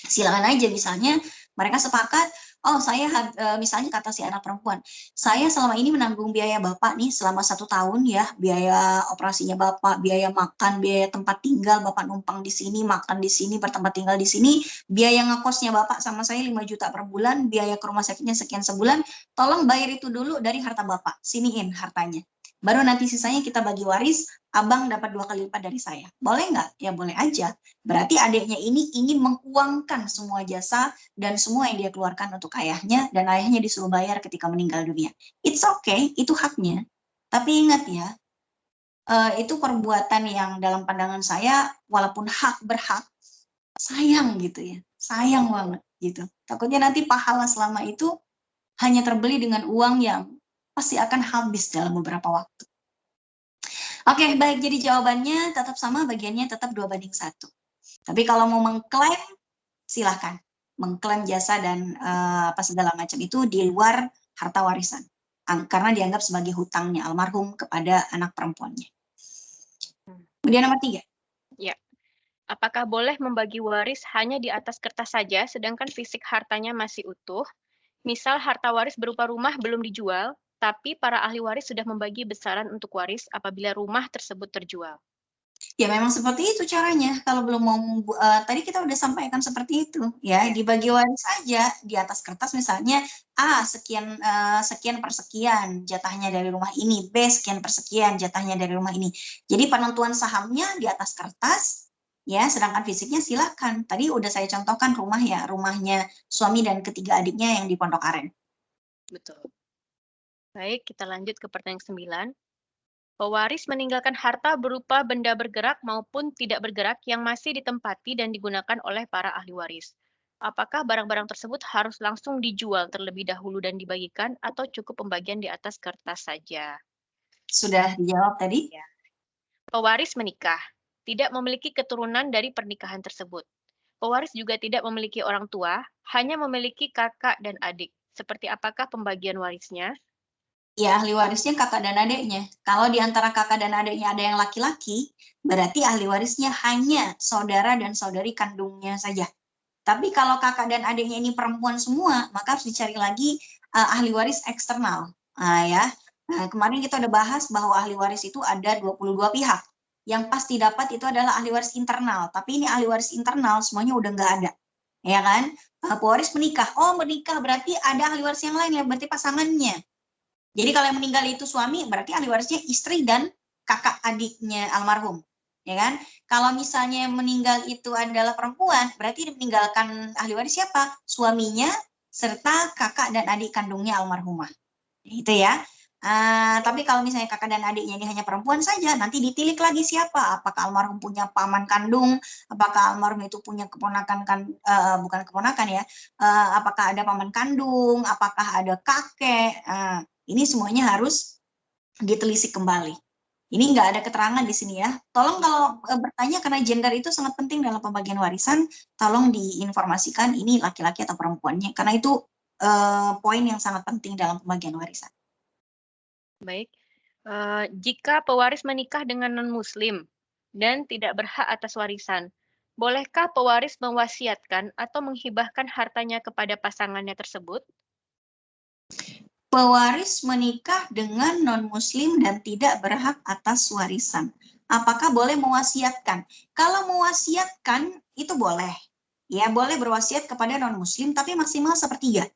Silakan aja, misalnya mereka sepakat, oh saya misalnya kata si anak perempuan, saya selama ini menanggung biaya bapak nih selama 1 tahun ya, biaya operasinya bapak, biaya makan, biaya tempat tinggal, bapak numpang di sini, makan di sini, bertempat tinggal di sini, biaya ngekosnya bapak sama saya 5 juta per bulan, biaya ke rumah sakitnya sekian sebulan, tolong bayar itu dulu dari harta bapak, siniin hartanya. Baru nanti sisanya kita bagi waris, abang dapat 2 kali lipat dari saya. Boleh nggak? Ya boleh aja. Berarti adiknya ini ingin menguangkan semua jasa dan semua yang dia keluarkan untuk ayahnya, dan ayahnya disuruh bayar ketika meninggal dunia. It's okay, itu haknya. Tapi ingat ya, itu perbuatan yang dalam pandangan saya walaupun hak berhak, sayang gitu ya, sayang banget gitu. Takutnya nanti pahala selama itu hanya terbeli dengan uang yang pasti akan habis dalam beberapa waktu. Oke, baik, jadi jawabannya tetap sama, bagiannya tetap 2:1. Tapi kalau mau mengklaim, silahkan. Mengklaim jasa dan apa segala macam itu di luar harta warisan. Karena dianggap sebagai hutangnya almarhum kepada anak perempuannya. Kemudian nomor 3. Ya. Apakah boleh membagi waris hanya di atas kertas saja, sedangkan fisik hartanya masih utuh? Misal harta waris berupa rumah belum dijual, tapi para ahli waris sudah membagi besaran untuk waris apabila rumah tersebut terjual. Ya memang seperti itu caranya. Kalau belum mau tadi kita udah sampaikan seperti itu ya, dibagi waris saja di atas kertas misalnya sekian sekian per sekian jatahnya dari rumah ini, B sekian per sekian jatahnya dari rumah ini. Jadi penentuan sahamnya di atas kertas ya, sedangkan fisiknya silakan. Tadi udah saya contohkan rumah ya, rumahnya suami dan ketiga adiknya yang di Pondok Aren. Betul. Baik, kita lanjut ke pertanyaan 9. Pewaris meninggalkan harta berupa benda bergerak maupun tidak bergerak yang masih ditempati dan digunakan oleh para ahli waris. Apakah barang-barang tersebut harus langsung dijual terlebih dahulu dan dibagikan atau cukup pembagian di atas kertas saja? Sudah dijawab tadi? Ya. Pewaris menikah, tidak memiliki keturunan dari pernikahan tersebut. Pewaris juga tidak memiliki orang tua, hanya memiliki kakak dan adik. Seperti apakah pembagian warisnya? Ya, ahli warisnya kakak dan adiknya. Kalau di antara kakak dan adiknya ada yang laki-laki, berarti ahli warisnya hanya saudara dan saudari kandungnya saja. Tapi kalau kakak dan adiknya ini perempuan semua, maka harus dicari lagi ahli waris eksternal. Ya. Nah, kemarin kita udah bahas bahwa ahli waris itu ada 22 pihak. Yang pasti dapat itu adalah ahli waris internal. Tapi ini ahli waris internal semuanya udah nggak ada. Ya kan? Pewaris menikah. Oh, menikah berarti ada ahli waris yang lain ya, berarti pasangannya. Jadi kalau yang meninggal itu suami, berarti ahli warisnya istri dan kakak adiknya almarhum, ya kan? Kalau misalnya yang meninggal itu adalah perempuan, berarti meninggalkan ahli waris siapa? Suaminya serta kakak dan adik kandungnya almarhumah. Itu ya. Tapi kalau misalnya kakak dan adiknya ini hanya perempuan saja, nanti ditilik lagi siapa? Apakah almarhum punya paman kandung? Apakah almarhum itu punya keponakan bukan keponakan ya? Apakah ada paman kandung? Apakah ada kakek? Ini semuanya harus ditelisik kembali. Ini nggak ada keterangan di sini ya. Tolong kalau bertanya karena gender itu sangat penting dalam pembagian warisan, tolong diinformasikan ini laki-laki atau perempuannya, karena itu poin yang sangat penting dalam pembagian warisan. Baik. Jika pewaris menikah dengan non-muslim dan tidak berhak atas warisan, bolehkah pewaris mewasiatkan atau menghibahkan hartanya kepada pasangannya tersebut? Pewaris menikah dengan non-muslim dan tidak berhak atas warisan. Apakah boleh mewasiatkan? Kalau mewasiatkan itu boleh. Ya, boleh berwasiat kepada non-muslim tapi maksimal 1/3.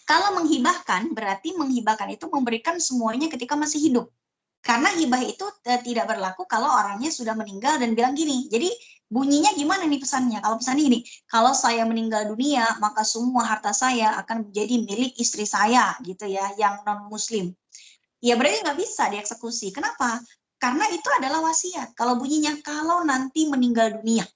Kalau menghibahkan, berarti menghibahkan itu memberikan semuanya ketika masih hidup. Karena hibah itu tidak berlaku kalau orangnya sudah meninggal dan bilang gini. Jadi bunyinya gimana nih pesannya? Kalau pesannya gini, kalau saya meninggal dunia, maka semua harta saya akan menjadi milik istri saya, gitu ya, yang non-muslim. Ya berarti nggak bisa dieksekusi. Kenapa? Karena itu adalah wasiat. Kalau bunyinya, kalau nanti meninggal dunia.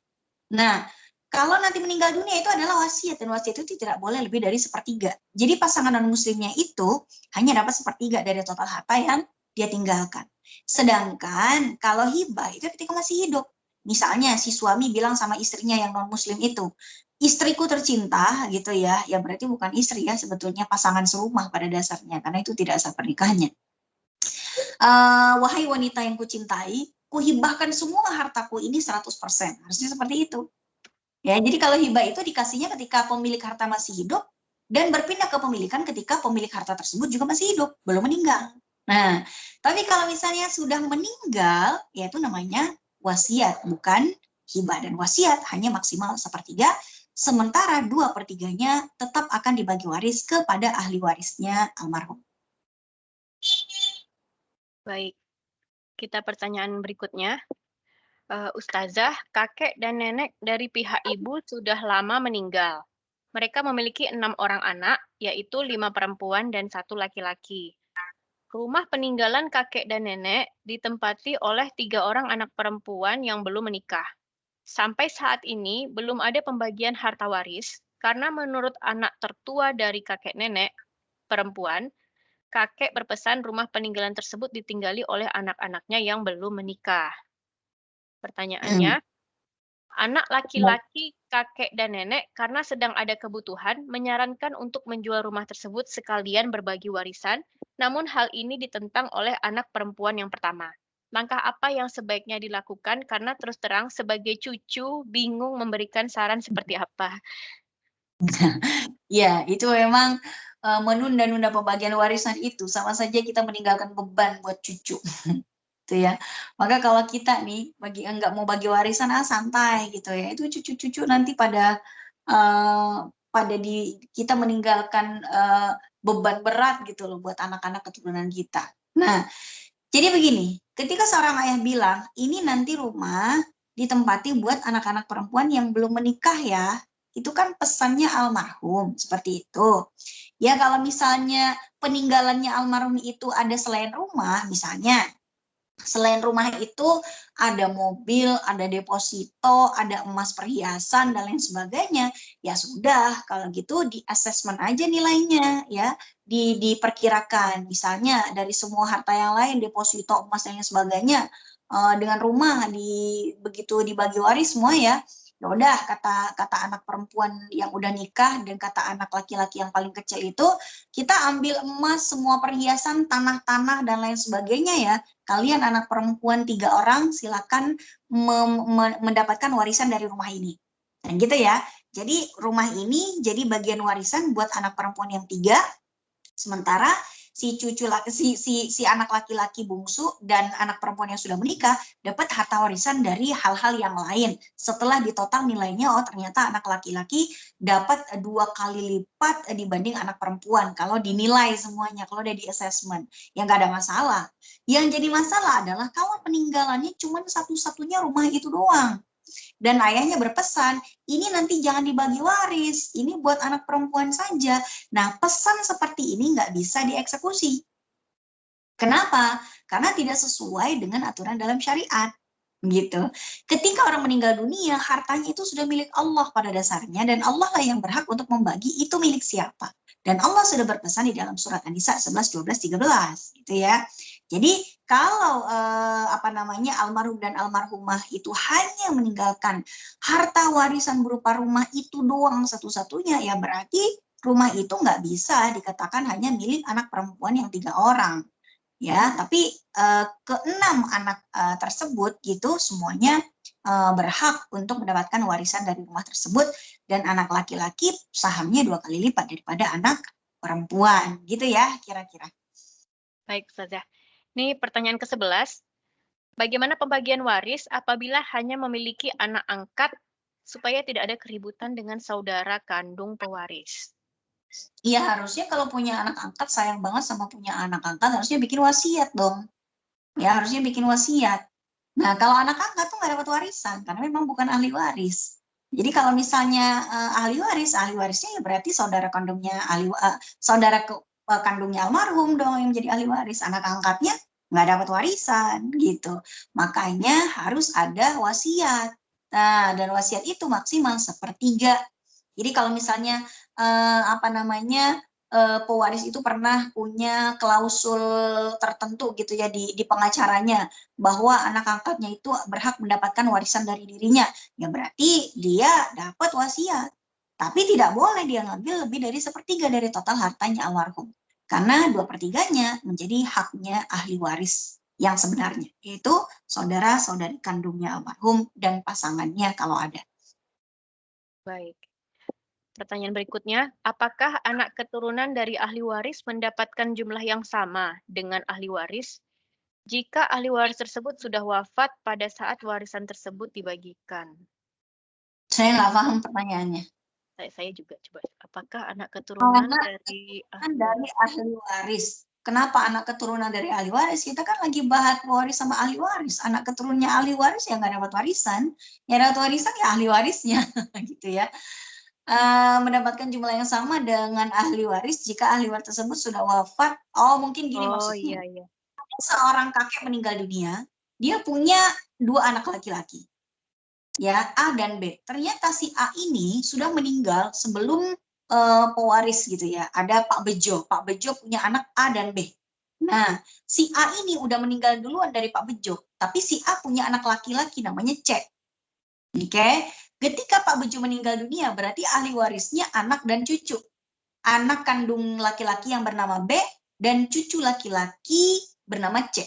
Nah, kalau nanti meninggal dunia itu adalah wasiat, dan wasiat itu tidak boleh lebih dari 1/3. Jadi pasangan non-muslimnya itu hanya dapat 1/3 dari total harta yang dia tinggalkan. Sedangkan kalau hibah itu ketika masih hidup. Misalnya si suami bilang sama istrinya yang non-muslim itu, istriku tercinta gitu ya, ya berarti bukan istri ya, sebetulnya pasangan serumah pada dasarnya, karena itu tidak sah pernikahannya. Wahai wanita yang kucintai, kuhibahkan semua hartaku ini 100%. Harusnya seperti itu. Ya, jadi kalau hibah itu dikasihnya ketika pemilik harta masih hidup dan berpindah ke pemilikan ketika pemilik harta tersebut juga masih hidup, belum meninggal. Nah, tapi kalau misalnya sudah meninggal, ya itu namanya wasiat, bukan hibah. Dan wasiat hanya maksimal 1/3, sementara 2/3-nya tetap akan dibagi waris kepada ahli warisnya almarhum. Baik. Kita pertanyaan berikutnya. Ustazah, kakek dan nenek dari pihak ibu sudah lama meninggal. Mereka memiliki 6 orang anak, yaitu 5 perempuan dan 1 laki-laki. Rumah peninggalan kakek dan nenek ditempati oleh 3 orang anak perempuan yang belum menikah. Sampai saat ini belum ada pembagian harta waris karena menurut anak tertua dari kakek nenek perempuan, kakek berpesan rumah peninggalan tersebut ditinggali oleh anak-anaknya yang belum menikah. Pertanyaannya, anak laki-laki kakek dan nenek karena sedang ada kebutuhan menyarankan untuk menjual rumah tersebut sekalian berbagi warisan, namun hal ini ditentang oleh anak perempuan yang pertama. Langkah apa yang sebaiknya dilakukan karena terus terang sebagai cucu bingung memberikan saran seperti apa? Ya, itu memang menunda-nunda pembagian warisan itu sama saja kita meninggalkan beban buat cucu. Gitu ya. Maka kalau kita nih enggak mau bagi warisan santai gitu ya. Itu cucu-cucu nanti pada kita meninggalkan beban berat gitu loh buat anak-anak keturunan kita. Nah, jadi begini, ketika seorang ayah bilang, ini nanti rumah ditempati buat anak-anak perempuan yang belum menikah ya, itu kan pesannya almarhum, seperti itu. Ya kalau misalnya peninggalannya almarhum itu ada selain rumah, misalnya selain rumah itu ada mobil, ada deposito, ada emas perhiasan dan lain sebagainya. Ya sudah, kalau gitu di assessment aja nilainya ya, diperkirakan. Misalnya dari semua harta yang lain, deposito, emas dan lain sebagainya, dengan rumah begitu dibagi waris semua ya. Ya udah, kata anak perempuan yang udah nikah dan kata anak laki-laki yang paling kecil itu, kita ambil emas, semua perhiasan, tanah-tanah dan lain sebagainya ya. Kalian anak perempuan 3 orang silakan mendapatkan warisan dari rumah ini. Dan gitu ya. Jadi rumah ini jadi bagian warisan buat anak perempuan yang 3, sementara si anak laki-laki bungsu dan anak perempuan yang sudah menikah dapat harta warisan dari hal-hal yang lain. Setelah ditotal nilainya, oh ternyata anak laki-laki dapat 2 kali lipat dibanding anak perempuan kalau dinilai semuanya, kalau udah di assessment. Ya nggak ada masalah. Yang jadi masalah adalah kalau peninggalannya cuma satu-satunya rumah itu doang. Dan ayahnya berpesan, ini nanti jangan dibagi waris, ini buat anak perempuan saja. Nah, pesan seperti ini nggak bisa dieksekusi. Kenapa? Karena tidak sesuai dengan aturan dalam syariat. Gitu. Ketika orang meninggal dunia, hartanya itu sudah milik Allah pada dasarnya, dan Allah lah yang berhak untuk membagi itu milik siapa. Dan Allah sudah berpesan di dalam surat An-Nisa 11, 12, 13. Gitu ya. Jadi kalau almarhum dan almarhumah itu hanya meninggalkan harta warisan berupa rumah itu doang satu-satunya, ya berarti rumah itu nggak bisa dikatakan hanya milik anak perempuan yang 3 orang. Ya, tapi ke-6 anak tersebut gitu semuanya berhak untuk mendapatkan warisan dari rumah tersebut, dan anak laki-laki sahamnya 2 kali lipat daripada anak perempuan. Gitu ya kira-kira. Baik, Ustazah. Ini pertanyaan ke-11. Bagaimana pembagian waris apabila hanya memiliki anak angkat supaya tidak ada keributan dengan saudara kandung pewaris? Iya, harusnya kalau punya anak angkat, sayang banget sama punya anak angkat, harusnya bikin wasiat dong. Ya, harusnya bikin wasiat. Nah, kalau anak angkat tuh nggak dapat warisan karena memang bukan ahli waris. Jadi kalau misalnya ahli warisnya ya berarti saudara kandungnya kandungnya almarhum dong yang menjadi ahli waris. Anak angkatnya nggak dapat warisan gitu. Makanya harus ada wasiat. Nah, dan wasiat itu maksimal 1/3. Jadi kalau misalnya pewaris itu pernah punya klausul tertentu gitu ya di pengacaranya, bahwa anak angkatnya itu berhak mendapatkan warisan dari dirinya, ya berarti dia dapat wasiat. Tapi tidak boleh dia ngambil lebih dari 1/3 dari total hartanya almarhum. Karena 2/3-nya menjadi haknya ahli waris yang sebenarnya, yaitu saudara-saudari kandungnya almarhum dan pasangannya kalau ada. Baik. Pertanyaan berikutnya, apakah anak keturunan dari ahli waris mendapatkan jumlah yang sama dengan ahli waris jika ahli waris tersebut sudah wafat pada saat warisan tersebut dibagikan? Saya nggak paham pertanyaannya. Saya juga coba. Apakah anak keturunan dari ahli waris? Kenapa anak keturunan dari ahli waris? Kita kan lagi bahas waris sama ahli waris. Anak keturunannya ahli waris yang nggak dapat warisan. Yang dapat warisan ya ahli warisnya, gitu ya. mendapatkan jumlah yang sama dengan ahli waris jika ahli waris tersebut sudah wafat. Oh, mungkin gini Oh maksudnya. iya. Seorang kakek meninggal dunia, dia punya 2 anak laki-laki. Ya, A dan B. Ternyata si A ini sudah meninggal sebelum pewaris gitu ya. Ada Pak Bejo. Pak Bejo punya anak A dan B. Nah, si A ini udah meninggal duluan dari Pak Bejo, tapi si A punya anak laki-laki namanya C. Oke, ketika Pak Bejo meninggal dunia, berarti ahli warisnya anak dan cucu. Anak kandung laki-laki yang bernama B dan cucu laki-laki bernama C.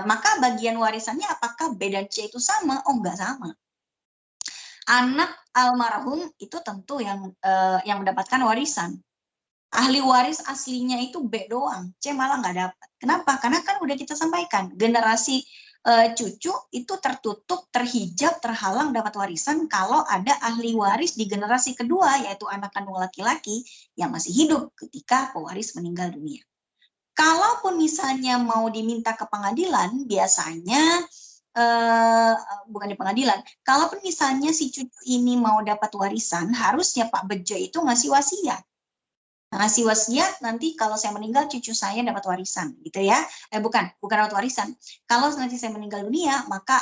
Maka bagian warisannya apakah B dan C itu sama? Oh, enggak sama. Anak almarhum itu tentu yang mendapatkan warisan. Ahli waris aslinya itu B doang, C malah nggak dapat. Kenapa? Karena kan udah kita sampaikan, generasi cucu itu tertutup, terhijab, terhalang dapat warisan kalau ada ahli waris di generasi kedua, yaitu anak kandung laki-laki yang masih hidup ketika pewaris meninggal dunia. Kalaupun misalnya mau diminta ke pengadilan, biasanya bukan di pengadilan, kalaupun misalnya si cucu ini mau dapat warisan, harusnya Pak Bejo itu ngasih wasiat. Ngasih wasiat nanti kalau saya meninggal cucu saya dapat warisan gitu ya. Bukan dapat warisan. Kalau nanti saya meninggal dunia maka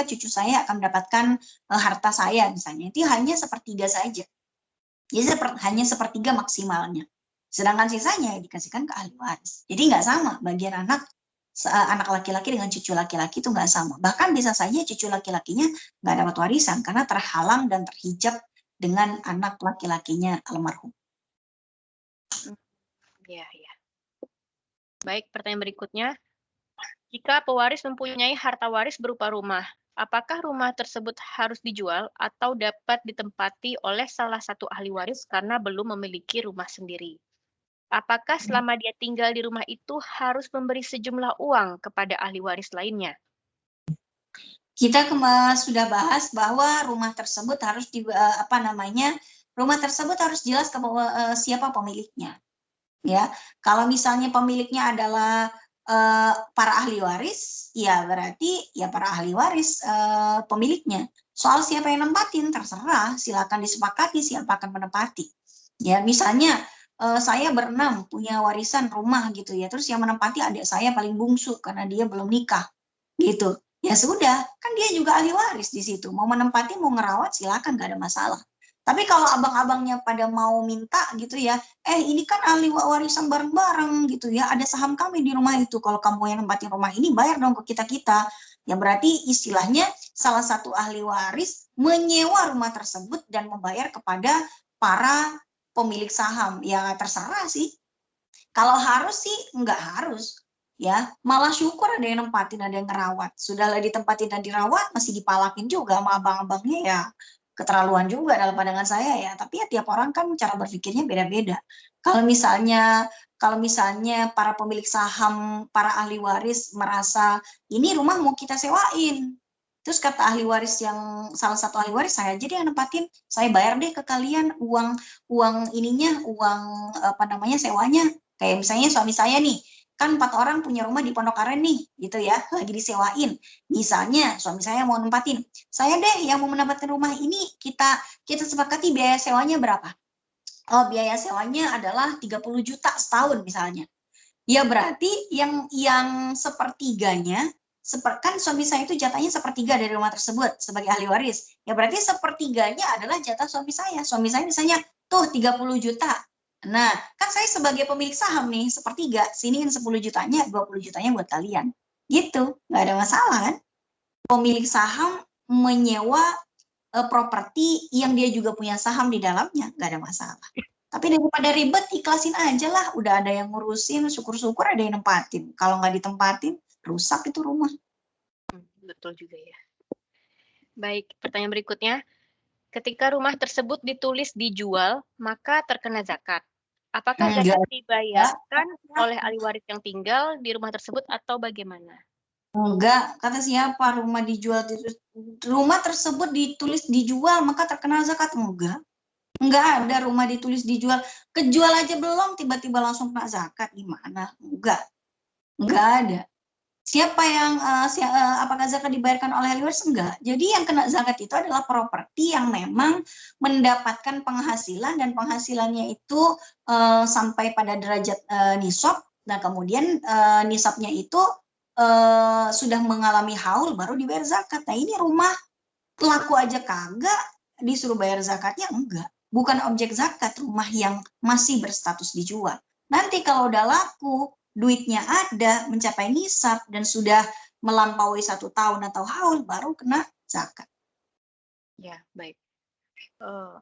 cucu saya akan mendapatkan harta saya misalnya. Itu hanya sepertiga saja. Jadi hanya sepertiga maksimalnya. Sedangkan sisanya dikasihkan ke ahli waris. Jadi nggak sama bagian anak laki-laki dengan cucu laki-laki itu nggak sama. Bahkan bisa saja cucu laki-lakinya nggak dapat warisan karena terhalang dan terhijab dengan anak laki-lakinya almarhum. Iya. Baik, pertanyaan berikutnya. Jika pewaris mempunyai harta waris berupa rumah, apakah rumah tersebut harus dijual atau dapat ditempati oleh salah satu ahli waris karena belum memiliki rumah sendiri? Apakah selama dia tinggal di rumah itu harus memberi sejumlah uang kepada ahli waris lainnya? Kita sudah bahas bahwa rumah tersebut harus rumah tersebut harus jelas siapa pemiliknya. Ya, kalau misalnya pemiliknya adalah para ahli waris, ya berarti ya para ahli waris pemiliknya. Soal siapa yang nempatin terserah, silakan disepakati siapa akan menempati. Ya, misalnya saya berenam punya warisan rumah gitu ya, terus yang menempati adik saya paling bungsu karena dia belum nikah, gitu. Ya sudah, kan dia juga ahli waris di situ. Mau menempati, mau ngerawat, silakan, gak ada masalah. Tapi kalau abang-abangnya pada mau minta gitu ya, ini kan ahli warisan bareng-bareng gitu ya, ada saham kami di rumah itu. Kalau kamu yang nempatin rumah ini, bayar dong ke kita-kita. Ya berarti istilahnya salah satu ahli waris menyewa rumah tersebut dan membayar kepada para pemilik saham. Ya terserah sih. Kalau harus sih, nggak harus. Ya, malah syukur ada yang nempatin, ada yang ngerawat. Sudahlah ditempatin dan dirawat, masih dipalakin juga sama abang-abangnya ya. Keterlaluan juga dalam pandangan saya ya. Tapi ya tiap orang kan cara berpikirnya beda-beda. Kalau misalnya para pemilik saham, para ahli waris merasa ini rumah mau kita sewain. Terus kata ahli waris salah satu ahli waris, saya jadi yang nempatin, saya bayar deh ke kalian uang sewanya. Kayak misalnya suami saya nih, kan 4 orang punya rumah di Pondok Aren nih, gitu ya, lagi disewain. Misalnya suami saya mau nempatin, saya deh yang mau mendapatkan rumah ini, kita sepakati biaya sewanya berapa? Oh, biaya sewanya adalah 30 juta setahun misalnya. Ya berarti yang sepertiganya, kan suami saya itu jatahnya sepertiga dari rumah tersebut sebagai ahli waris. Ya berarti sepertiganya adalah jatah suami saya. Suami saya misalnya tuh 30 juta. Nah, kan saya sebagai pemilik saham nih, sepertiga, siniin 10 jutanya, 20 jutanya buat kalian. Gitu, nggak ada masalah kan? Pemilik saham menyewa properti yang dia juga punya saham di dalamnya, nggak ada masalah. Tapi daripada ribet, ikhlasin aja lah. Udah ada yang ngurusin, syukur-syukur ada yang nempatin. Kalau nggak ditempatin, rusak itu rumah. Betul juga ya. Baik, pertanyaan berikutnya. Ketika rumah tersebut ditulis dijual, maka terkena zakat. Apakah zakat dibayarkan oleh ahli waris yang tinggal di rumah tersebut atau bagaimana? Enggak, kata siapa rumah dijual, rumah tersebut ditulis dijual maka terkena zakat? Enggak ada rumah ditulis dijual, kejual aja belum tiba-tiba langsung kena zakat, gimana? Enggak ada. Siapa yang apakah zakat dibayarkan oleh ahli waris? Enggak. Jadi yang kena zakat itu adalah properti yang memang mendapatkan penghasilan dan penghasilannya itu sampai pada derajat nisab. Nah kemudian nisabnya itu sudah mengalami haul baru dibayar zakat. Nah ini rumah laku aja kagak disuruh bayar zakatnya, enggak. Bukan objek zakat rumah yang masih berstatus dijual. Nanti kalau udah laku, duitnya ada, mencapai nisab, dan sudah melampaui 1 tahun atau haul, baru kena zakat. Ya, baik.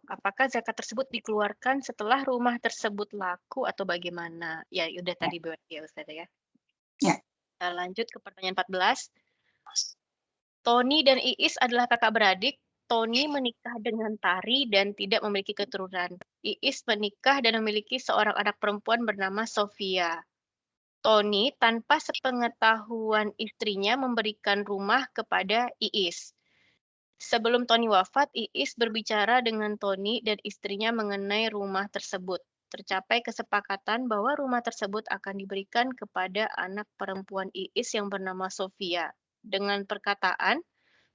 Apakah zakat tersebut dikeluarkan setelah rumah tersebut laku atau bagaimana? Ya, udah tadi berarti ya Ustazah ya. Ya. Lanjut ke pertanyaan 14. Tony dan Iis adalah kakak beradik. Tony menikah dengan Tari dan tidak memiliki keturunan. Iis menikah dan memiliki seorang anak perempuan bernama Sofia. Tony tanpa sepengetahuan istrinya memberikan rumah kepada Iis. Sebelum Tony wafat, Iis berbicara dengan Tony dan istrinya mengenai rumah tersebut. Tercapai kesepakatan bahwa rumah tersebut akan diberikan kepada anak perempuan Iis yang bernama Sofia. Dengan perkataan,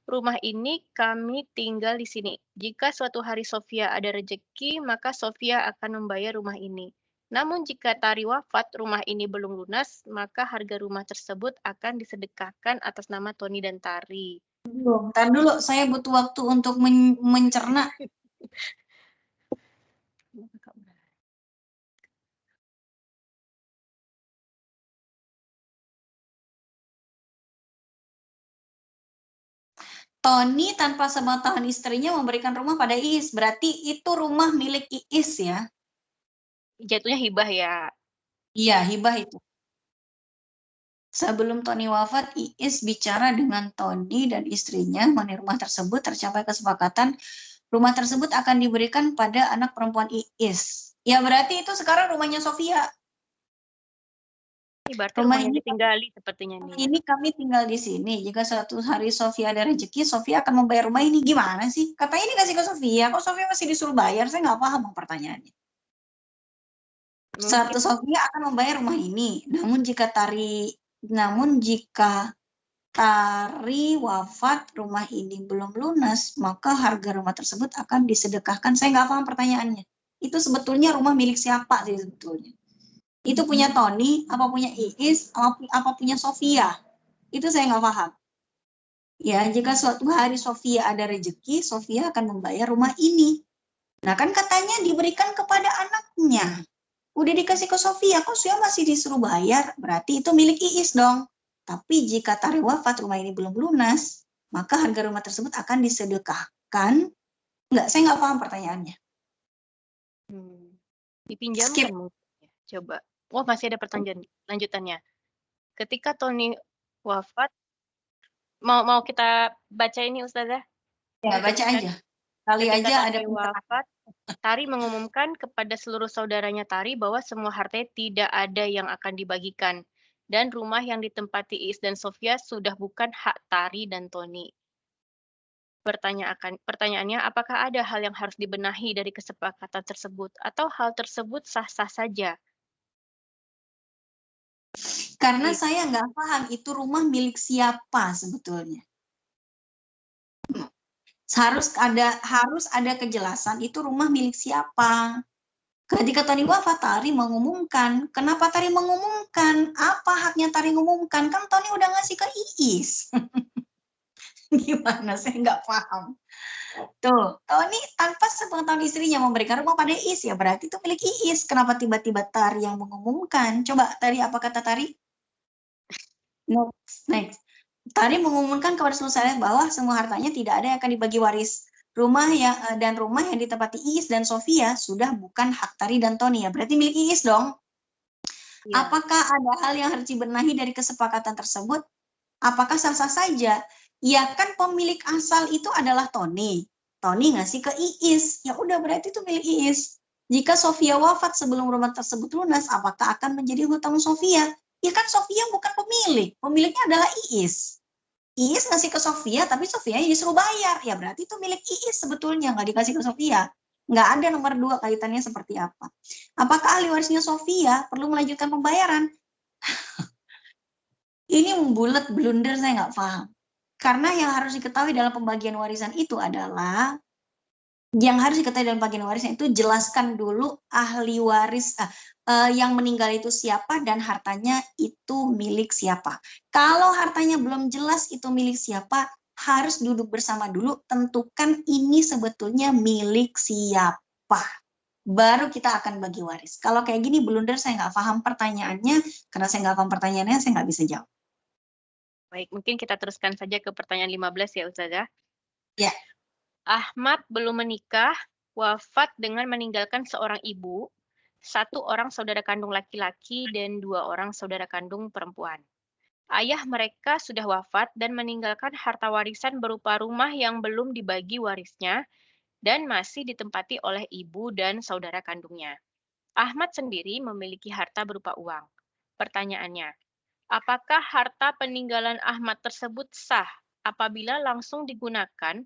rumah ini kami tinggal di sini. Jika suatu hari Sofia ada rezeki, maka Sofia akan membayar rumah ini. Namun jika Tari wafat, rumah ini belum lunas, maka harga rumah tersebut akan disedekahkan atas nama Tony dan Tari. Bentar dulu, saya butuh waktu untuk mencerna. Tony tanpa sepengetahuan istrinya memberikan rumah pada Iis. Berarti itu rumah milik Iis ya? Jatuhnya hibah ya. Iya, hibah itu. Sebelum Tony wafat, Iis bicara dengan Tony dan istrinya mengenai rumah tersebut, tercapai kesepakatan rumah tersebut akan diberikan pada anak perempuan Iis. Ya berarti itu sekarang rumahnya Sofia. Ini berarti Rumah rumah yang ini ditinggali sepertinya nih. ini kami tinggal di sini. Jika suatu hari Sofia ada rezeki, Sofia akan membayar rumah ini. Gimana sih? Katanya ini kasih ke Sofia, kok Sofia masih disuruh bayar? Saya nggak paham pertanyaannya. Satu Mungkin Sofia akan membayar rumah ini. Namun jika Tari wafat, rumah ini belum lunas, maka harga rumah tersebut akan disedekahkan. Saya nggak paham pertanyaannya. Itu sebetulnya rumah milik siapa sih sebetulnya? Itu punya Tony, apa punya Iis, apa punya Sofia? Itu saya nggak paham. Ya, jika suatu hari Sofia ada rezeki, Sofia akan membayar rumah ini. Nah, kan katanya diberikan kepada anaknya. Udah dikasih ke Sofia, kok Sofia masih disuruh bayar? Berarti itu milik Iis dong. Tapi jika Tari wafat, rumah ini belum lunas, maka harga rumah tersebut akan disedekahkan. Enggak, saya nggak paham pertanyaannya. Dipinjamkan Skip. mungkin ya. Coba. Oh, masih ada pertanyaan lanjutannya. Ketika Tony wafat, mau kita baca ini Ustazah? Ya, baca aja. Kali Ketika aja ada Tari wafat, Tari mengumumkan kepada seluruh saudaranya Tari bahwa semua harta tidak ada yang akan dibagikan. Dan rumah yang ditempati Iis dan Sofia sudah bukan hak Tari dan Tony. Pertanyaannya, apakah ada hal yang harus dibenahi dari kesepakatan tersebut? Atau hal tersebut sah-sah saja? Karena saya nggak paham itu rumah milik siapa sebetulnya. Harus ada kejelasan itu rumah milik siapa. Ketika Tari wafat, Tari mengumumkan. Kenapa Tari mengumumkan? Apa haknya Tari mengumumkan? Kan Tony udah ngasih ke Iis. Gimana? Saya nggak paham. Tuh, Tony tanpa sepengetahuan istrinya memberikan rumah pada Iis, ya berarti itu milik Iis. Kenapa tiba-tiba Tari yang mengumumkan? Coba Tari, apa kata Tari? Next. Tari mengumumkan kepada seluruh saya bahwa semua hartanya tidak ada yang akan dibagi waris. Rumah yang ditempati Iis dan Sofia sudah bukan hak Tari dan Tony, ya berarti milik Iis dong. Ya. Apakah ada hal yang harus dibenahi dari kesepakatan tersebut? Apakah sah-sah saja? Ya kan pemilik asal itu adalah Tony. Tony ngasih ke Iis. Ya udah berarti itu milik Iis. Jika Sofia wafat sebelum rumah tersebut lunas, apakah akan menjadi hutang Sofia? Ya kan Sofia bukan pemilik. Pemiliknya adalah Iis. Iis ngasih ke Sofia, tapi Sofia disuruh bayar. Ya berarti itu milik Iis sebetulnya, nggak dikasih ke Sofia. Nggak ada nomor 2 kaitannya seperti apa. Apakah ahli warisnya Sofia perlu melanjutkan pembayaran? Ini bulat blunder, saya nggak paham. Karena yang harus diketahui dalam pembagian warisan itu adalah, yang harus diketahui dalam pembagian warisan itu jelaskan dulu ahli waris, yang meninggal itu siapa dan hartanya itu milik siapa. Kalau hartanya belum jelas itu milik siapa, harus duduk bersama dulu, tentukan ini sebetulnya milik siapa. Baru kita akan bagi waris. Kalau kayak gini blunder, saya nggak paham pertanyaannya, karena saya nggak paham pertanyaannya, saya nggak bisa jawab. Baik, mungkin kita teruskan saja ke pertanyaan 15 ya Ustazah. Ya. Ahmad belum menikah, wafat dengan meninggalkan seorang ibu, 1 orang saudara kandung laki-laki, dan 2 orang saudara kandung perempuan. Ayah mereka sudah wafat dan meninggalkan harta warisan berupa rumah yang belum dibagi warisnya dan masih ditempati oleh ibu dan saudara kandungnya. Ahmad sendiri memiliki harta berupa uang. Pertanyaannya, apakah harta peninggalan Ahmad tersebut sah apabila langsung digunakan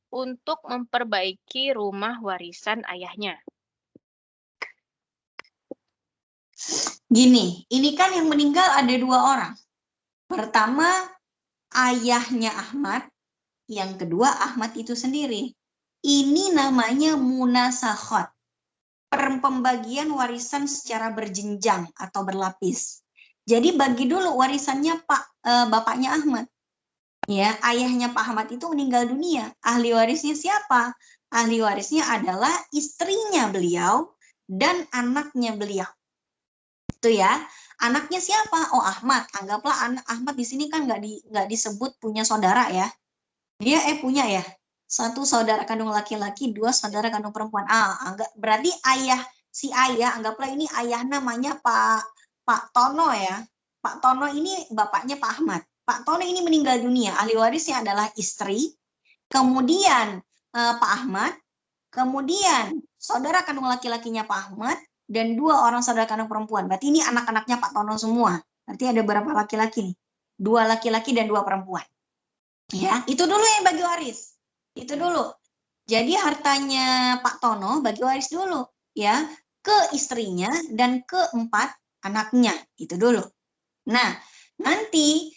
untuk memperbaiki rumah warisan ayahnya? Gini, ini kan yang meninggal ada 2 orang. Pertama, ayahnya Ahmad, yang kedua Ahmad itu sendiri. Ini namanya munasakhot, pembagian warisan secara berjenjang atau berlapis. Jadi bagi dulu warisannya bapaknya Ahmad. Ya, ayahnya Pak Ahmad itu meninggal dunia. Ahli warisnya siapa? Ahli warisnya adalah istrinya beliau dan anaknya beliau. Itu ya. Anaknya siapa? Oh, Ahmad. Anggaplah anak Ahmad di sini kan nggak disebut punya saudara ya. Dia punya ya. 1 saudara kandung laki-laki, 2 saudara kandung perempuan. Berarti si ayah, anggaplah ini ayah namanya Pak Tono ya. Pak Tono ini bapaknya Pak Ahmad. Pak Tono ini meninggal dunia. Ahli warisnya adalah istri, kemudian Pak Ahmad, kemudian saudara kandung laki-lakinya Pak Ahmad, dan 2 orang saudara kandung perempuan. Berarti ini anak-anaknya Pak Tono semua. Berarti ada berapa laki-laki nih? 2 laki-laki dan 2 perempuan. Ya, itu dulu yang bagi waris. Itu dulu. Jadi hartanya Pak Tono bagi waris dulu ya, ke istrinya dan ke 4 anaknya. Itu dulu. Nah, nanti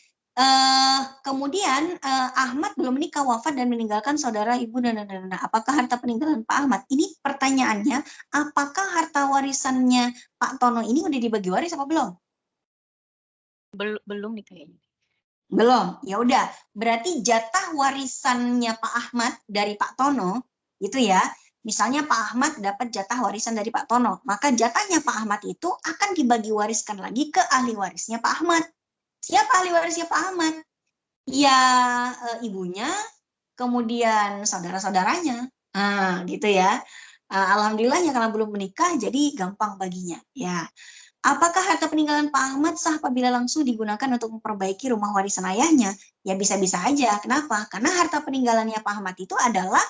kemudian Ahmad belum menikah, wafat dan meninggalkan saudara, ibu dan apakah harta peninggalan Pak Ahmad? Ini pertanyaannya, apakah harta warisannya Pak Tono ini udah dibagi waris apa belum? Belum nih kayaknya. Belum. Ya udah, berarti jatah warisannya Pak Ahmad dari Pak Tono itu ya. Misalnya Pak Ahmad dapat jatah warisan dari Pak Tono, maka jatahnya Pak Ahmad itu akan dibagi wariskan lagi ke ahli warisnya Pak Ahmad. Siapa ahli warisnya Pak Ahmad? Ya ibunya, kemudian saudara-saudaranya. Nah, gitu ya. Alhamdulillahnya karena belum menikah jadi gampang baginya. Ya. Apakah harta peninggalan Pak Ahmad sah apabila langsung digunakan untuk memperbaiki rumah warisan ayahnya? Ya bisa-bisa aja. Kenapa? Karena harta peninggalannya Pak Ahmad itu adalah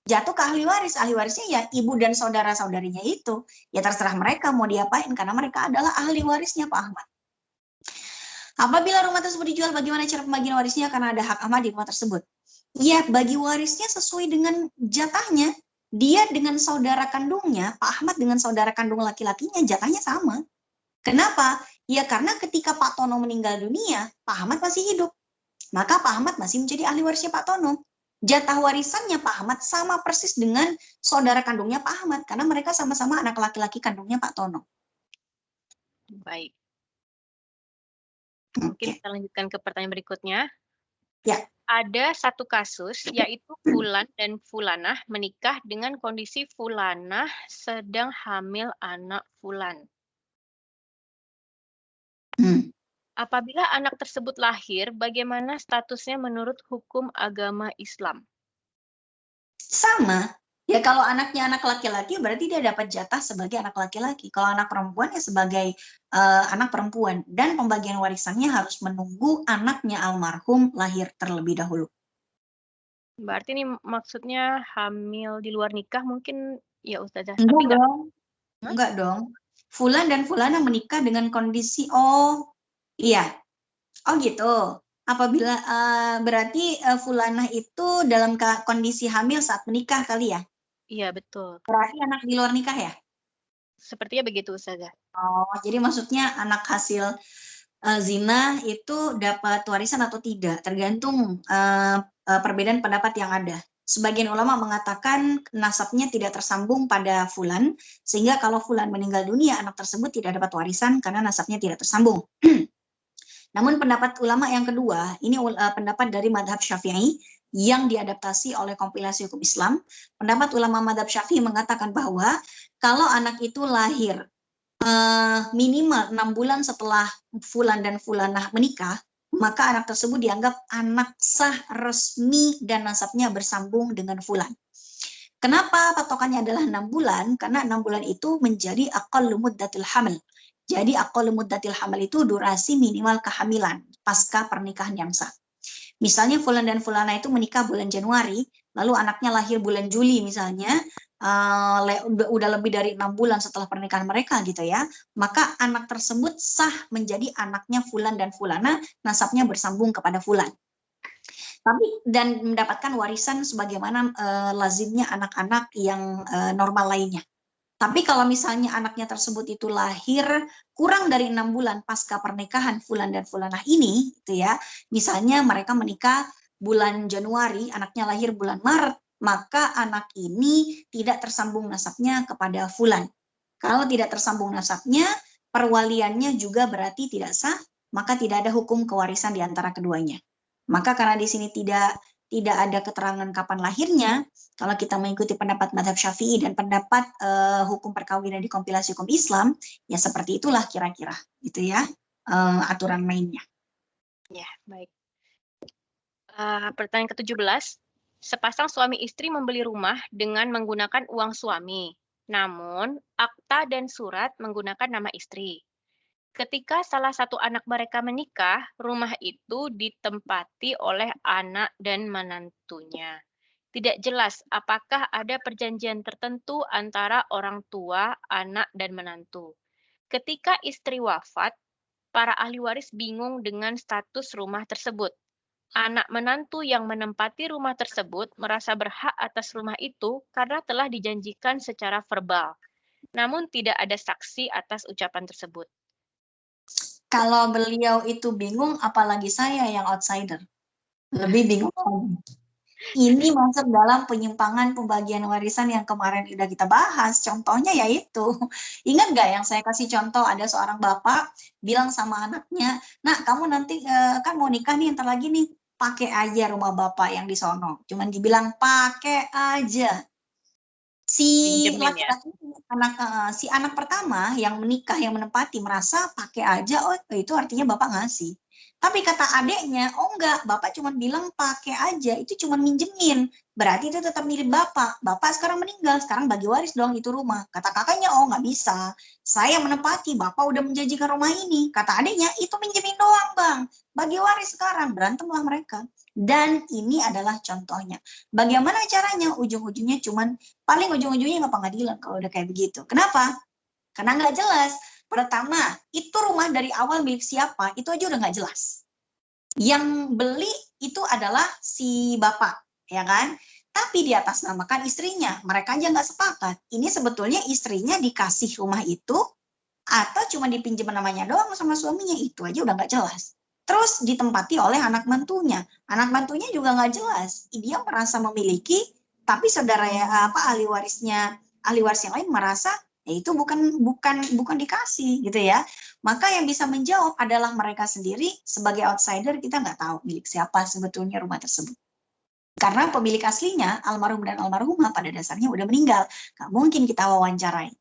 jatuh ke ahli waris. Ahli warisnya ya ibu dan saudara-saudarinya itu. Ya terserah mereka mau diapain karena mereka adalah ahli warisnya Pak Ahmad. Apabila rumah tersebut dijual, bagaimana cara pembagian warisnya karena ada hak Ahmad di rumah tersebut? Ya, bagi warisnya sesuai dengan jatahnya. Dia dengan saudara kandungnya, Pak Ahmad dengan saudara kandung laki-lakinya, jatahnya sama. Kenapa? Ya karena ketika Pak Tono meninggal dunia, Pak Ahmad masih hidup. Maka Pak Ahmad masih menjadi ahli warisnya Pak Tono. Jatah warisannya Pak Ahmad sama persis dengan saudara kandungnya Pak Ahmad. Karena mereka sama-sama anak laki-laki kandungnya Pak Tono. Baik. Mungkin kita lanjutkan ke pertanyaan berikutnya. Ya. Ada 1 kasus, yaitu Fulan dan Fulanah menikah dengan kondisi Fulanah sedang hamil anak Fulan. Apabila anak tersebut lahir, bagaimana statusnya menurut hukum agama Islam? Sama. Ya kalau anaknya anak laki-laki berarti dia dapat jatah sebagai anak laki-laki. Kalau anak perempuan ya sebagai anak perempuan. Dan pembagian warisannya harus menunggu anaknya almarhum lahir terlebih dahulu. Berarti ini maksudnya hamil di luar nikah mungkin ya Ustazah? Enggak Tapi dong. Enggak dong. Fulan dan Fulana menikah dengan kondisi, iya. Oh gitu. Apabila berarti Fulanah itu dalam kondisi hamil saat menikah kali ya? Iya, betul. Berarti anak di luar nikah ya? Sepertinya begitu Ustazah. Oh, jadi maksudnya anak hasil zina itu dapat warisan atau tidak, tergantung perbedaan pendapat yang ada. Sebagian ulama mengatakan nasabnya tidak tersambung pada fulan, sehingga kalau fulan meninggal dunia, anak tersebut tidak dapat warisan karena nasabnya tidak tersambung. Namun pendapat ulama yang kedua, ini pendapat dari madhab Syafi'i yang diadaptasi oleh kompilasi hukum Islam. Pendapat ulama madhab Syafi'i mengatakan bahwa kalau anak itu lahir minimal 6 bulan setelah fulan dan fulanah menikah, maka anak tersebut dianggap anak sah resmi dan nasabnya bersambung dengan fulan. Kenapa patokannya adalah 6 bulan? Karena 6 bulan itu menjadi aqallu muddatil hamil. Jadi aqallu muddatil hamil itu durasi minimal kehamilan pasca pernikahan yang sah. Misalnya fulan dan fulana itu menikah bulan Januari, lalu anaknya lahir bulan Juli misalnya, udah lebih dari 6 bulan setelah pernikahan mereka gitu ya, maka anak tersebut sah menjadi anaknya fulan dan fulana, nasabnya bersambung kepada fulan. Tapi dan mendapatkan warisan sebagaimana lazimnya anak-anak yang normal lainnya. Tapi kalau misalnya anaknya tersebut itu lahir kurang dari 6 bulan pasca pernikahan fulan dan fulanah ini, gitu ya, misalnya mereka menikah bulan Januari, anaknya lahir bulan Maret, maka anak ini tidak tersambung nasabnya kepada fulan. Kalau tidak tersambung nasabnya, perwaliannya juga berarti tidak sah, maka tidak ada hukum kewarisan di antara keduanya. Maka karena di sini tidak ada keterangan kapan lahirnya, kalau kita mengikuti pendapat madhab Syafi'i dan pendapat hukum perkawinan di kompilasi hukum Islam, ya seperti itulah kira-kira, gitu ya, aturan mainnya. Ya, baik. Pertanyaan ke-17, sepasang suami istri membeli rumah dengan menggunakan uang suami, namun akta dan surat menggunakan nama istri. Ketika salah satu anak mereka menikah, rumah itu ditempati oleh anak dan menantunya. Tidak jelas apakah ada perjanjian tertentu antara orang tua, anak, dan menantu. Ketika istri wafat, para ahli waris bingung dengan status rumah tersebut. Anak menantu yang menempati rumah tersebut merasa berhak atas rumah itu karena telah dijanjikan secara verbal. Namun tidak ada saksi atas ucapan tersebut. Kalau beliau itu bingung, apalagi saya yang outsider. Lebih bingung lagi. Ini masuk dalam penyimpangan pembagian warisan yang kemarin udah kita bahas. Contohnya yaitu, ingat nggak yang saya kasih contoh, ada seorang bapak bilang sama anaknya, nah kamu nanti kan mau nikah nih, ntar lagi nih, pakai aja rumah bapak yang di sono. Cuman dibilang pakai aja. Si laki-laki si anak pertama yang menikah, yang menempati, merasa pakai aja, oh itu artinya bapak ngasih. Tapi kata adeknya, oh enggak, bapak cuma bilang pakai aja, itu cuma minjemin. Berarti itu tetap milik bapak. Bapak sekarang meninggal, sekarang bagi waris dong itu rumah. Kata kakaknya, oh nggak bisa. Saya menempati, bapak udah menjanjikan rumah ini. Kata adeknya, itu minjemin doang bang. Bagi waris sekarang, berantemlah mereka. Dan ini adalah contohnya. Bagaimana caranya? Ujung-ujungnya paling ujung-ujungnya ke pengadilan kalau udah kayak begitu. Kenapa? Karena nggak jelas. Pertama, itu rumah dari awal milik siapa, itu aja udah nggak jelas. Yang beli itu adalah si bapak, ya kan? Tapi di atas namakan istrinya, mereka aja nggak sepakat. Ini sebetulnya istrinya dikasih rumah itu, atau cuma dipinjam namanya doang sama suaminya, itu aja udah nggak jelas. Terus ditempati oleh anak mantunya. Anak mantunya juga nggak jelas. Dia merasa memiliki, tapi saudara ahli waris yang lain merasa ya itu bukan dikasih gitu ya. Maka yang bisa menjawab adalah mereka sendiri. Sebagai outsider kita nggak tahu milik siapa sebetulnya rumah tersebut. Karena pemilik aslinya almarhum dan almarhumah pada dasarnya udah meninggal. Nggak mungkin kita wawancarai.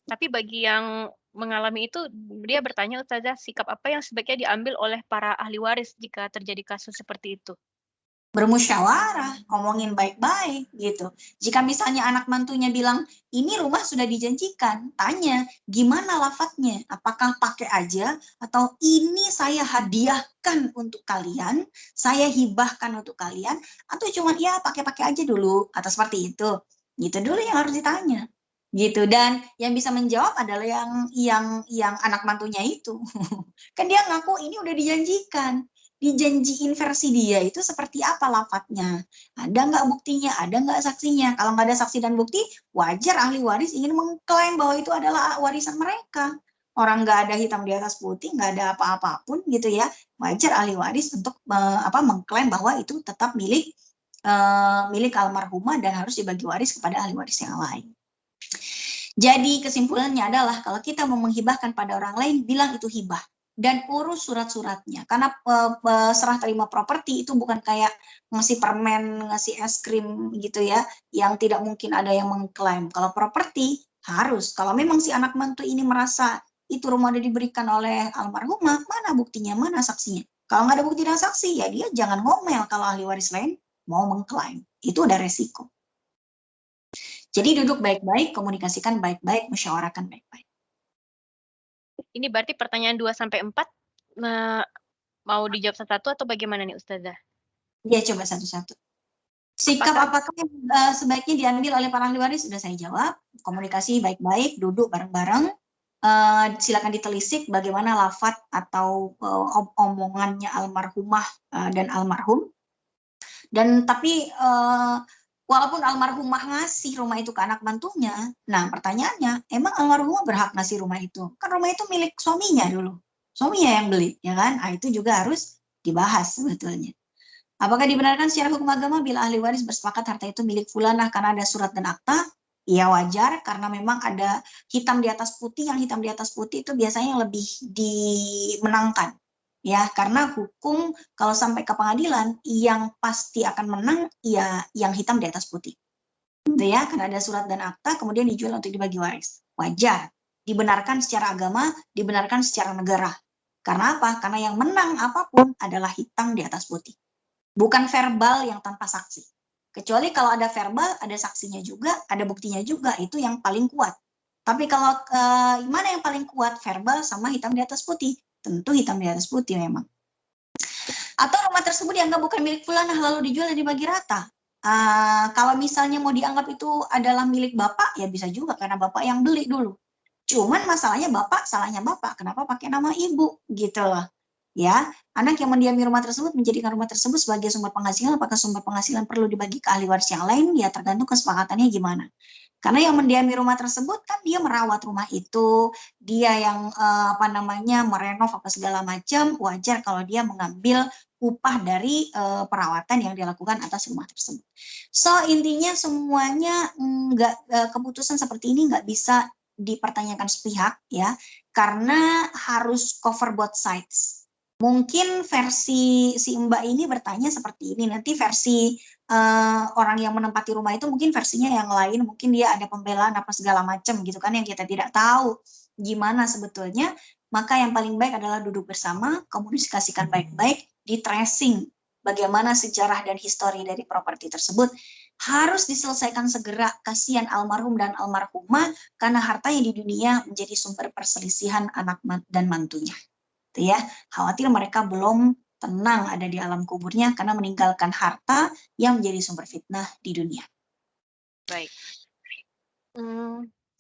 Tapi bagi yang mengalami itu, dia bertanya, Ustazah, sikap apa yang sebaiknya diambil oleh para ahli waris jika terjadi kasus seperti itu? Bermusyawarah, ngomongin baik-baik gitu. Jika misalnya anak mantunya bilang, ini rumah sudah dijanjikan, tanya, gimana lafadznya? Apakah pakai aja atau ini saya hadiahkan untuk kalian, saya hibahkan untuk kalian, atau cuma ya pakai-pakai aja dulu, atau seperti itu. Gitu dulu yang harus ditanya. Gitu, dan yang bisa menjawab adalah yang anak mantunya itu. Kan dia ngaku ini udah dijanjikan. Dijanjiin versi dia itu seperti apa lafadznya, ada nggak buktinya, ada nggak saksinya. Kalau nggak ada saksi dan bukti, wajar ahli waris ingin mengklaim bahwa itu adalah warisan mereka. orang nggak ada hitam di atas putih, nggak ada apa-apapun gitu ya, wajar ahli waris untuk mengklaim bahwa itu tetap milik almarhumah dan harus dibagi waris kepada ahli waris yang lain. Jadi kesimpulannya adalah kalau kita mau menghibahkan pada orang lain, bilang itu hibah dan urus surat-suratnya. Karena serah terima properti itu bukan kayak ngasih permen, ngasih es krim gitu ya, yang tidak mungkin ada yang mengklaim. Kalau properti harus, kalau memang si anak mantu ini merasa itu rumah udah diberikan oleh almarhumah, mana buktinya, mana saksinya. Kalau nggak ada bukti dan saksi, ya dia jangan ngomel kalau ahli waris lain mau mengklaim. Itu udah resiko. Jadi duduk baik-baik, komunikasikan baik-baik, musyawarahkan baik-baik. Ini berarti pertanyaan 2-4 mau dijawab satu-satu atau bagaimana nih Ustazah? Ya, coba satu-satu. Sikap apakah yang sebaiknya diambil oleh para ahli waris? Sudah saya jawab. Komunikasi baik-baik, duduk bareng-bareng. Silakan ditelisik bagaimana lafaz atau omongannya almarhumah dan almarhum. Dan tapi walaupun almarhumah ngasih rumah itu ke anak mantunya, nah pertanyaannya, emang almarhumah berhak ngasih rumah itu? Kan rumah itu milik suaminya dulu. Suaminya yang beli, ya kan? Nah, itu juga harus dibahas sebetulnya. Apakah dibenarkan secara hukum agama bila ahli waris bersepakat harta itu milik fulanah karena ada surat dan akta? Ya wajar, karena memang ada hitam di atas putih, yang hitam di atas putih itu biasanya lebih dimenangkan. Ya, karena hukum kalau sampai ke pengadilan yang pasti akan menang ya yang hitam di atas putih. Gitu ya, karena ada surat dan akta kemudian dijual untuk dibagi waris. Wajar, dibenarkan secara agama, dibenarkan secara negara. Karena apa? Karena yang menang apapun adalah hitam di atas putih. Bukan verbal yang tanpa saksi. Kecuali kalau ada verbal, ada saksinya juga, ada buktinya juga, itu yang paling kuat. Tapi kalau mana yang paling kuat? Verbal sama hitam di atas putih. Tentu hitam di atas putih memang. Atau rumah tersebut dianggap bukan milik fulanah lalu dijual dan dibagi rata. Kalau misalnya mau dianggap itu adalah milik bapak, ya bisa juga karena bapak yang beli dulu. Cuman masalahnya bapak, salahnya bapak. Kenapa pakai nama ibu? Gitu loh. Ya, anak yang mendiami rumah tersebut menjadikan rumah tersebut sebagai sumber penghasilan. Apakah sumber penghasilan perlu dibagi ke ahli waris yang lain? Ya tergantung kesepakatannya gimana. Karena yang mendiami rumah tersebut kan dia merawat rumah itu, dia yang merenov apa segala macam, wajar kalau dia mengambil upah dari perawatan yang dilakukan atas rumah tersebut. So intinya semuanya keputusan seperti ini nggak bisa dipertanyakan sepihak ya, karena harus cover both sides. Mungkin versi si Mbak ini bertanya seperti ini, nanti versi orang yang menempati rumah itu mungkin versinya yang lain, mungkin dia ada pembelaan apa segala macam gitu kan yang kita tidak tahu gimana sebetulnya. Maka yang paling baik adalah duduk bersama, komunikasikan baik-baik, di tracing bagaimana sejarah dan histori dari properti tersebut. Harus diselesaikan segera, kasihan almarhum dan almarhumah karena hartanya di dunia menjadi sumber perselisihan anak dan mantunya. Ya, khawatir mereka belum tenang ada di alam kuburnya karena meninggalkan harta yang menjadi sumber fitnah di dunia. Baik.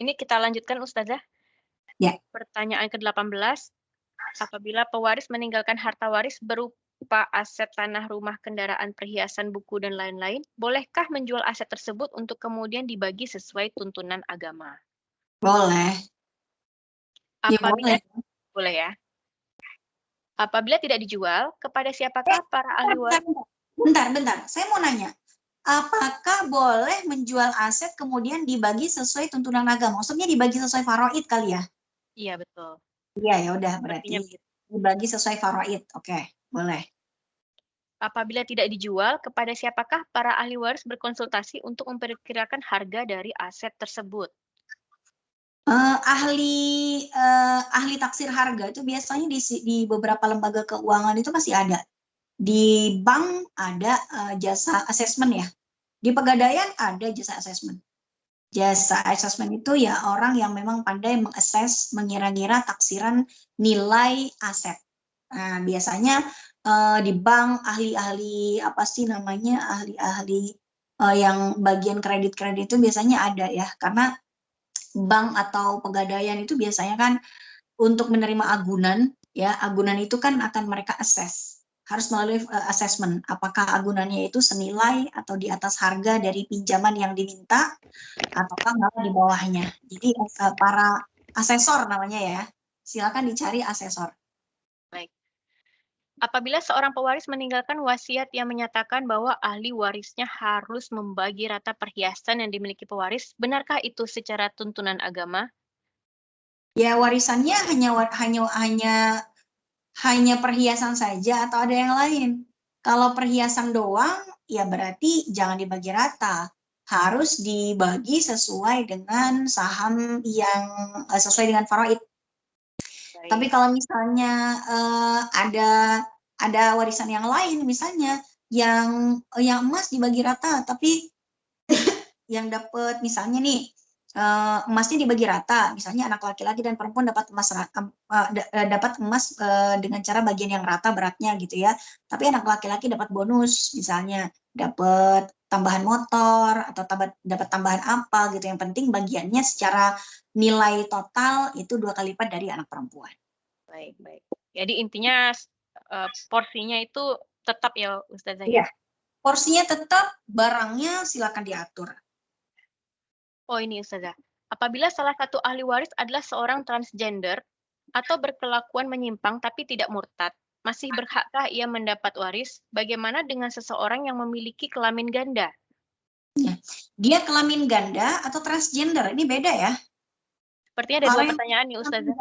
Ini kita lanjutkan Ustazah. Ya. Pertanyaan ke-18. Apabila pewaris meninggalkan harta waris berupa aset tanah, rumah, kendaraan, perhiasan, buku, dan lain-lain, bolehkah menjual aset tersebut untuk kemudian dibagi sesuai tuntunan agama? Boleh. Apabila, ya, boleh ya. Apabila tidak dijual, kepada siapakah para ahli waris? Bentar. Saya mau nanya. Apakah boleh menjual aset kemudian dibagi sesuai tuntunan agama? Maksudnya dibagi sesuai faraid kali ya? Iya, betul. Iya, ya udah berarti dibagi sesuai faraid. Oke, boleh. Apabila tidak dijual, kepada siapakah para ahli waris berkonsultasi untuk memperkirakan harga dari aset tersebut? Ahli taksir harga itu biasanya di beberapa lembaga keuangan itu masih ada. Di bank ada jasa asesmen ya. Di Pegadaian ada jasa asesmen. Jasa asesmen itu ya orang yang memang pandai mengakses, mengira-ngira taksiran nilai aset. Nah, biasanya di bank ahli-ahli ahli-ahli yang bagian kredit-kredit itu biasanya ada ya, karena bank atau Pegadaian itu biasanya kan untuk menerima agunan, ya agunan itu kan akan mereka assess, harus melalui assessment, apakah agunannya itu senilai atau di atas harga dari pinjaman yang diminta, ataukah malah di bawahnya. Jadi para asesor namanya ya, silakan dicari asesor. Baik. Apabila seorang pewaris meninggalkan wasiat yang menyatakan bahwa ahli warisnya harus membagi rata perhiasan yang dimiliki pewaris, benarkah itu secara tuntunan agama? Ya warisannya hanya perhiasan saja atau ada yang lain. Kalau perhiasan doang, ya berarti jangan dibagi rata. Harus dibagi sesuai dengan saham yang sesuai dengan faraid. Tapi Baik. kalau misalnya ada warisan yang lain, misalnya yang emas dibagi rata, tapi yang dapat misalnya nih emasnya dibagi rata, misalnya anak laki-laki dan perempuan dapat emas dengan cara bagian yang rata beratnya gitu ya. Tapi anak laki-laki dapat bonus, misalnya dapat tambahan motor atau dapat tambahan apa gitu. Yang penting bagiannya secara nilai total itu 2 kali lipat dari anak perempuan. Baik, baik. Jadi intinya porsinya itu tetap ya Ustazah Iya, ya? porsinya tetap, barangnya silakan diatur. Oh ini Ustazah, apabila salah satu ahli waris adalah seorang transgender atau berkelakuan menyimpang tapi tidak murtad, masih berhakkah ia mendapat waris? Bagaimana dengan seseorang yang memiliki kelamin ganda? Dia kelamin ganda atau transgender, ini beda ya. Sepertinya ada dua Orang yang pertanyaan nih Ustazah.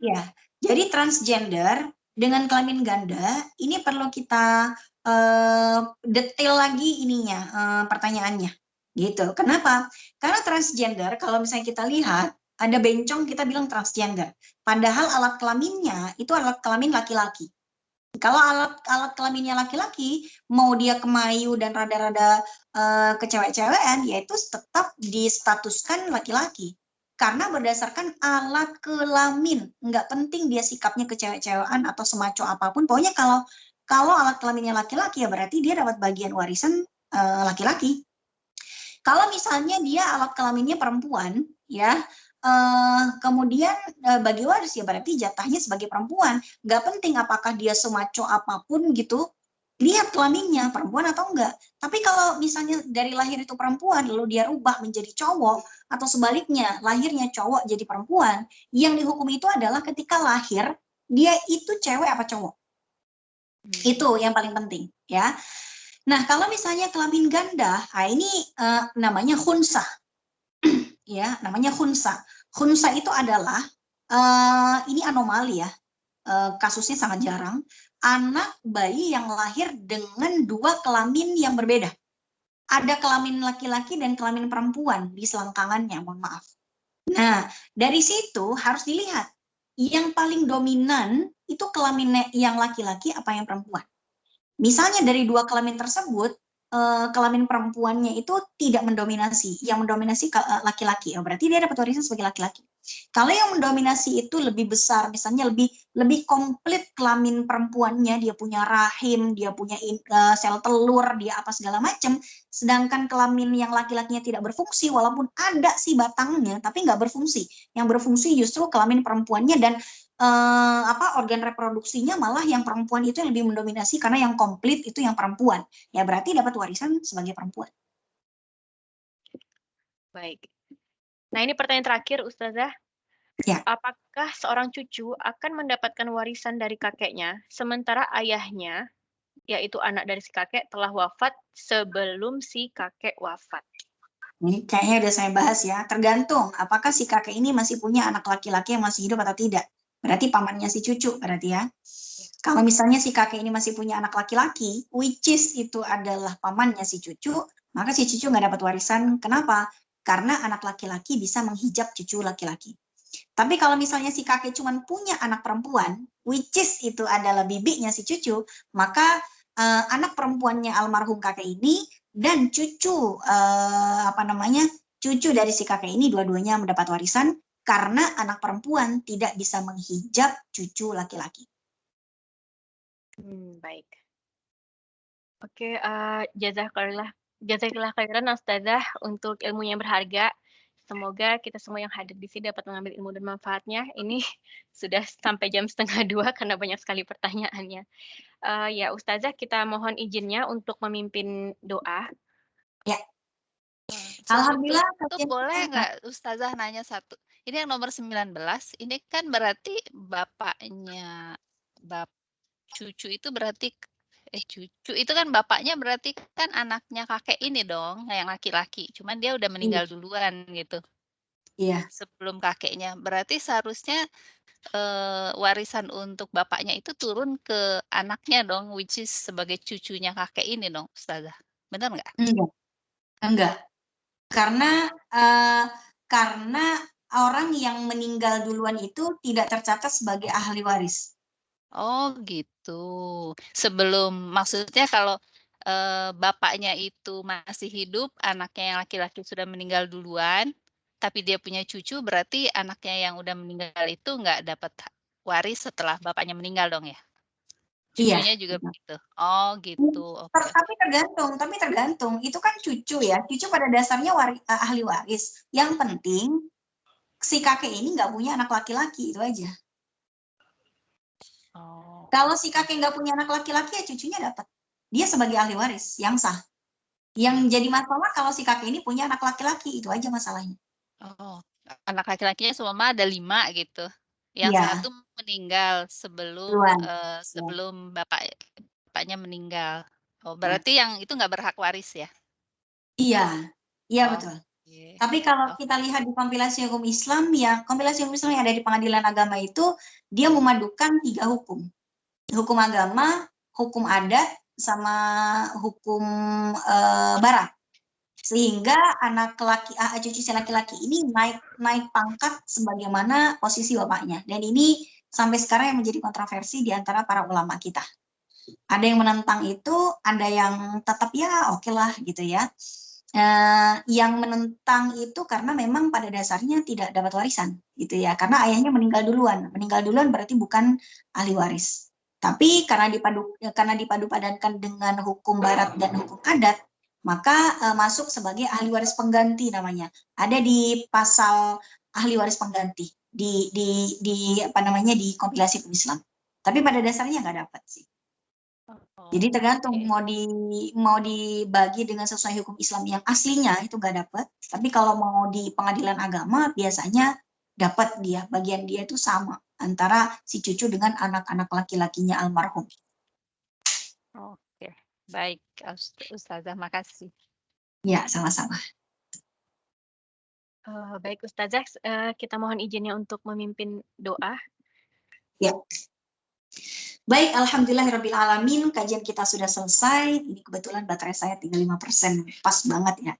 ya, jadi transgender dengan kelamin ganda ini perlu kita detail lagi ininya pertanyaannya, gitu. Kenapa? Karena transgender kalau misalnya kita lihat ada bencong kita bilang transgender, padahal alat kelaminnya itu alat kelamin laki-laki. Kalau alat kelaminnya laki-laki, mau dia kemayu dan rada-rada kecewek-cewekan, ya itu tetap distatuskan laki-laki. Karena berdasarkan alat kelamin, nggak penting dia sikapnya kecewek-cewekan atau semaco apapun. Pokoknya kalau alat kelaminnya laki-laki, ya berarti dia dapat bagian warisan laki-laki. Kalau misalnya dia alat kelaminnya perempuan, ya kemudian bagi waris ya berarti jatahnya sebagai perempuan. Nggak penting apakah dia semaco apapun gitu, lihat kelaminnya perempuan atau enggak. Tapi kalau misalnya dari lahir itu perempuan, lalu dia rubah menjadi cowok, atau sebaliknya lahirnya cowok jadi perempuan, yang dihukum itu adalah ketika lahir, dia itu cewek apa cowok. Itu yang paling penting ya. Nah kalau misalnya kelamin ganda, nah ini namanya khunsa. Ya, namanya khunsa. Khunsa itu adalah ini anomali ya, kasusnya sangat jarang. Anak bayi yang lahir dengan 2 kelamin yang berbeda. Ada kelamin laki-laki dan kelamin perempuan di selangkangannya, mohon maaf. Nah, dari situ harus dilihat yang paling dominan itu kelamin yang laki-laki apa yang perempuan. Misalnya dari 2 kelamin tersebut, kelamin perempuannya itu tidak mendominasi, yang mendominasi laki-laki, berarti dia dapat warisan sebagai laki-laki. Kalau yang mendominasi itu lebih besar, misalnya lebih komplit kelamin perempuannya, dia punya rahim, dia punya sel telur, dia apa segala macam, sedangkan kelamin yang laki-lakinya tidak berfungsi, walaupun ada sih batangnya, tapi nggak berfungsi. Yang berfungsi justru kelamin perempuannya dan organ reproduksinya malah yang perempuan itu yang lebih mendominasi karena yang komplit itu yang perempuan. Ya berarti dapat warisan sebagai perempuan. Baik. Nah ini pertanyaan terakhir Ustazah. Ya. Apakah seorang cucu akan mendapatkan warisan dari kakeknya, sementara ayahnya, yaitu anak dari si kakek, telah wafat sebelum si kakek wafat? Ini kayaknya udah saya bahas ya. Tergantung apakah si kakek ini masih punya anak laki-laki yang masih hidup atau tidak. Berarti pamannya si cucu berarti ya. Kalau misalnya si kakek ini masih punya anak laki-laki, which is itu adalah pamannya si cucu, maka si cucu nggak dapat warisan. Kenapa? Karena anak laki-laki bisa menghijab cucu laki-laki. Tapi kalau misalnya si kakek cuma punya anak perempuan, which is itu adalah bibinya si cucu, maka anak perempuannya almarhum kakek ini dan cucu cucu dari si kakek ini dua-duanya mendapat warisan karena anak perempuan tidak bisa menghijab cucu laki-laki. Baik. Oke, jazakallah khairan Ustazah untuk ilmunya yang berharga. Semoga kita semua yang hadir di sini dapat mengambil ilmu dan manfaatnya. Ini sudah sampai jam 1:30 karena banyak sekali pertanyaannya. Ya Ustazah, kita mohon izinnya untuk memimpin doa. Ya. Alhamdulillah. Alhamdulillah Tutup boleh nggak Ustazah nanya satu? Ini yang nomor 19, ini kan berarti bapaknya cucu itu berarti cucu itu kan bapaknya berarti kan anaknya kakek ini dong, yang laki-laki, cuman dia udah meninggal duluan gitu, Iya, sebelum kakeknya. Berarti seharusnya, warisan untuk bapaknya itu turun ke anaknya dong, which is sebagai cucunya kakek ini dong, Ustazah, bener nggak? enggak, enggak. Eee, karena orang yang meninggal duluan itu tidak tercatat sebagai ahli waris. Oh gitu. Maksudnya kalau, bapaknya itu masih hidup, anaknya yang laki-laki sudah meninggal duluan, tapi dia punya cucu, berarti anaknya yang udah meninggal itu nggak dapat waris setelah bapaknya meninggal dong ya? Iya, Cucunya juga betul. begitu? Oh gitu, oke oke. Tapi tergantung, itu kan cucu ya, cucu pada dasarnya ahli waris. Yang penting si kakek ini nggak punya anak laki-laki, itu aja. Oh, Kalau si oke. kakek nggak punya anak laki-laki ya cucunya dapat. Dia sebagai ahli waris yang sah. Yang jadi masalah kalau si kakek ini punya anak laki-laki, itu aja masalahnya. Oh, anak laki-lakinya seumpama ada 5 gitu, yang Iya, satu meninggal duluan. Ya, sebelum bapaknya meninggal. Oh, ya. berarti yang itu nggak berhak waris ya? Iya, iya betul. Oke, Tapi kalau kita oke. lihat di kompilasi hukum Islam yang ada di pengadilan agama itu, dia memadukan 3 hukum. Hukum agama, hukum adat, sama hukum barat. Sehingga cucu si laki-laki ini naik pangkat sebagaimana posisi bapaknya. Dan ini sampai sekarang yang menjadi kontroversi di antara para ulama kita. Ada yang menentang itu, ada yang tetap ya oke lah gitu ya. Yang menentang itu karena memang pada dasarnya tidak dapat warisan gitu ya, karena ayahnya meninggal duluan berarti bukan ahli waris. Tapi karena dipadu-padankan dengan hukum barat dan hukum adat, maka masuk sebagai ahli waris pengganti namanya. Ada di pasal ahli waris pengganti di apa namanya di kompilasi hukum Islam. Tapi pada dasarnya nggak dapat sih. Jadi Oh, tergantung oke. mau dibagi dengan sesuai hukum Islam yang aslinya itu nggak dapat. Tapi kalau mau di pengadilan agama biasanya dapat dia, bagian dia itu sama antara si cucu dengan anak-anak laki-lakinya almarhum. Oke, baik, Ustazah, makasih. Ya, sama-sama. Baik Ustazah, kita mohon izinnya untuk memimpin doa. Ya. Baik, alhamdulillahirrabbilalamin, kajian kita sudah selesai. Ini kebetulan baterai saya 35%, pas banget ya.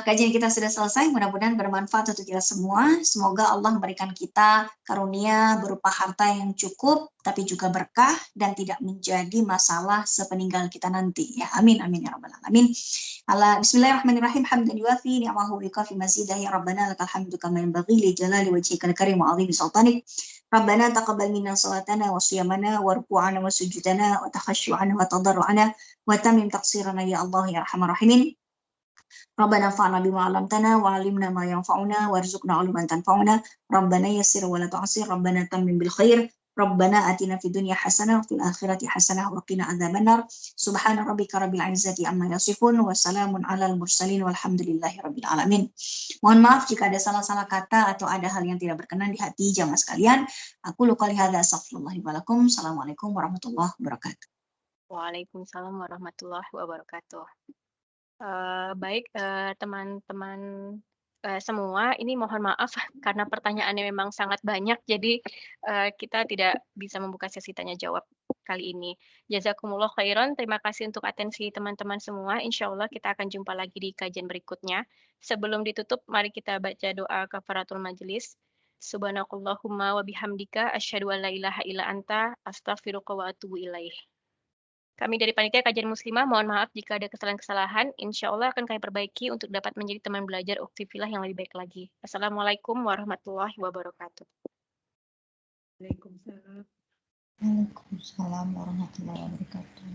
Kajian kita sudah selesai, mudah-mudahan bermanfaat untuk kita semua. Semoga Allah memberikan kita karunia berupa harta yang cukup, tapi juga berkah dan tidak menjadi masalah sepeninggal kita nanti. Ya, amin, amin ya rabbal alamin. Bismillahirrahmanirrahim. Hamdan yuafi ni'amahu wa yukafi mazidah ya rabbana lakal hamdu kama yanbaghi li jalali wajhikal karim wa 'azimi sultanik. Rabbana taqabbal minna salatana wa siyamana wa ruku'ana wa sujudana wa takhasyu'ana wa tadarru'ana wa tamim taqsirana ya Allah ya arhamar rahimin. Rabbana fa'na bima 'allamtana wa 'allimna ma yanfa'una warzuqna 'ilman tanfa'una. Rabbana yassir wa la tu'assir. Rabbana tammim bil khair. Rabbana atina fid dunya hasanah wa fil akhirati hasanah wa qina adzabannar. Subhana rabbika rabbil izzati amma yasifun wa salamun alal mursalin walhamdulillahi rabbil alamin. Mohon maaf jika ada salah-salah kata atau ada hal yang tidak berkenan di hati jamaah sekalian. Aku qouli hadza astaghfirullah wa lakum. Assalamualaikum warahmatullahi wabarakatuh. Waalaikumsalam warahmatullahi wabarakatuh. Baik, teman-teman, semua, ini mohon maaf karena pertanyaannya memang sangat banyak, jadi, kita tidak bisa membuka sesi tanya jawab kali ini. Jazakumullah khairan, terima kasih untuk atensi teman-teman semua, insyaallah kita akan jumpa lagi di kajian berikutnya. Sebelum ditutup, mari kita baca doa kafaratul majelis. Subhanakallahumma wa bihamdika asyhadu an la ilaha illa anta astaghfiruka wa atubu ilaih. Kami dari Panitia Kajian Muslimah mohon maaf jika ada kesalahan-kesalahan. Insya Allah akan kami perbaiki untuk dapat menjadi teman belajar Ukti Filah yang lebih baik lagi. Assalamualaikum warahmatullahi wabarakatuh. Waalaikumsalam warahmatullahi wabarakatuh.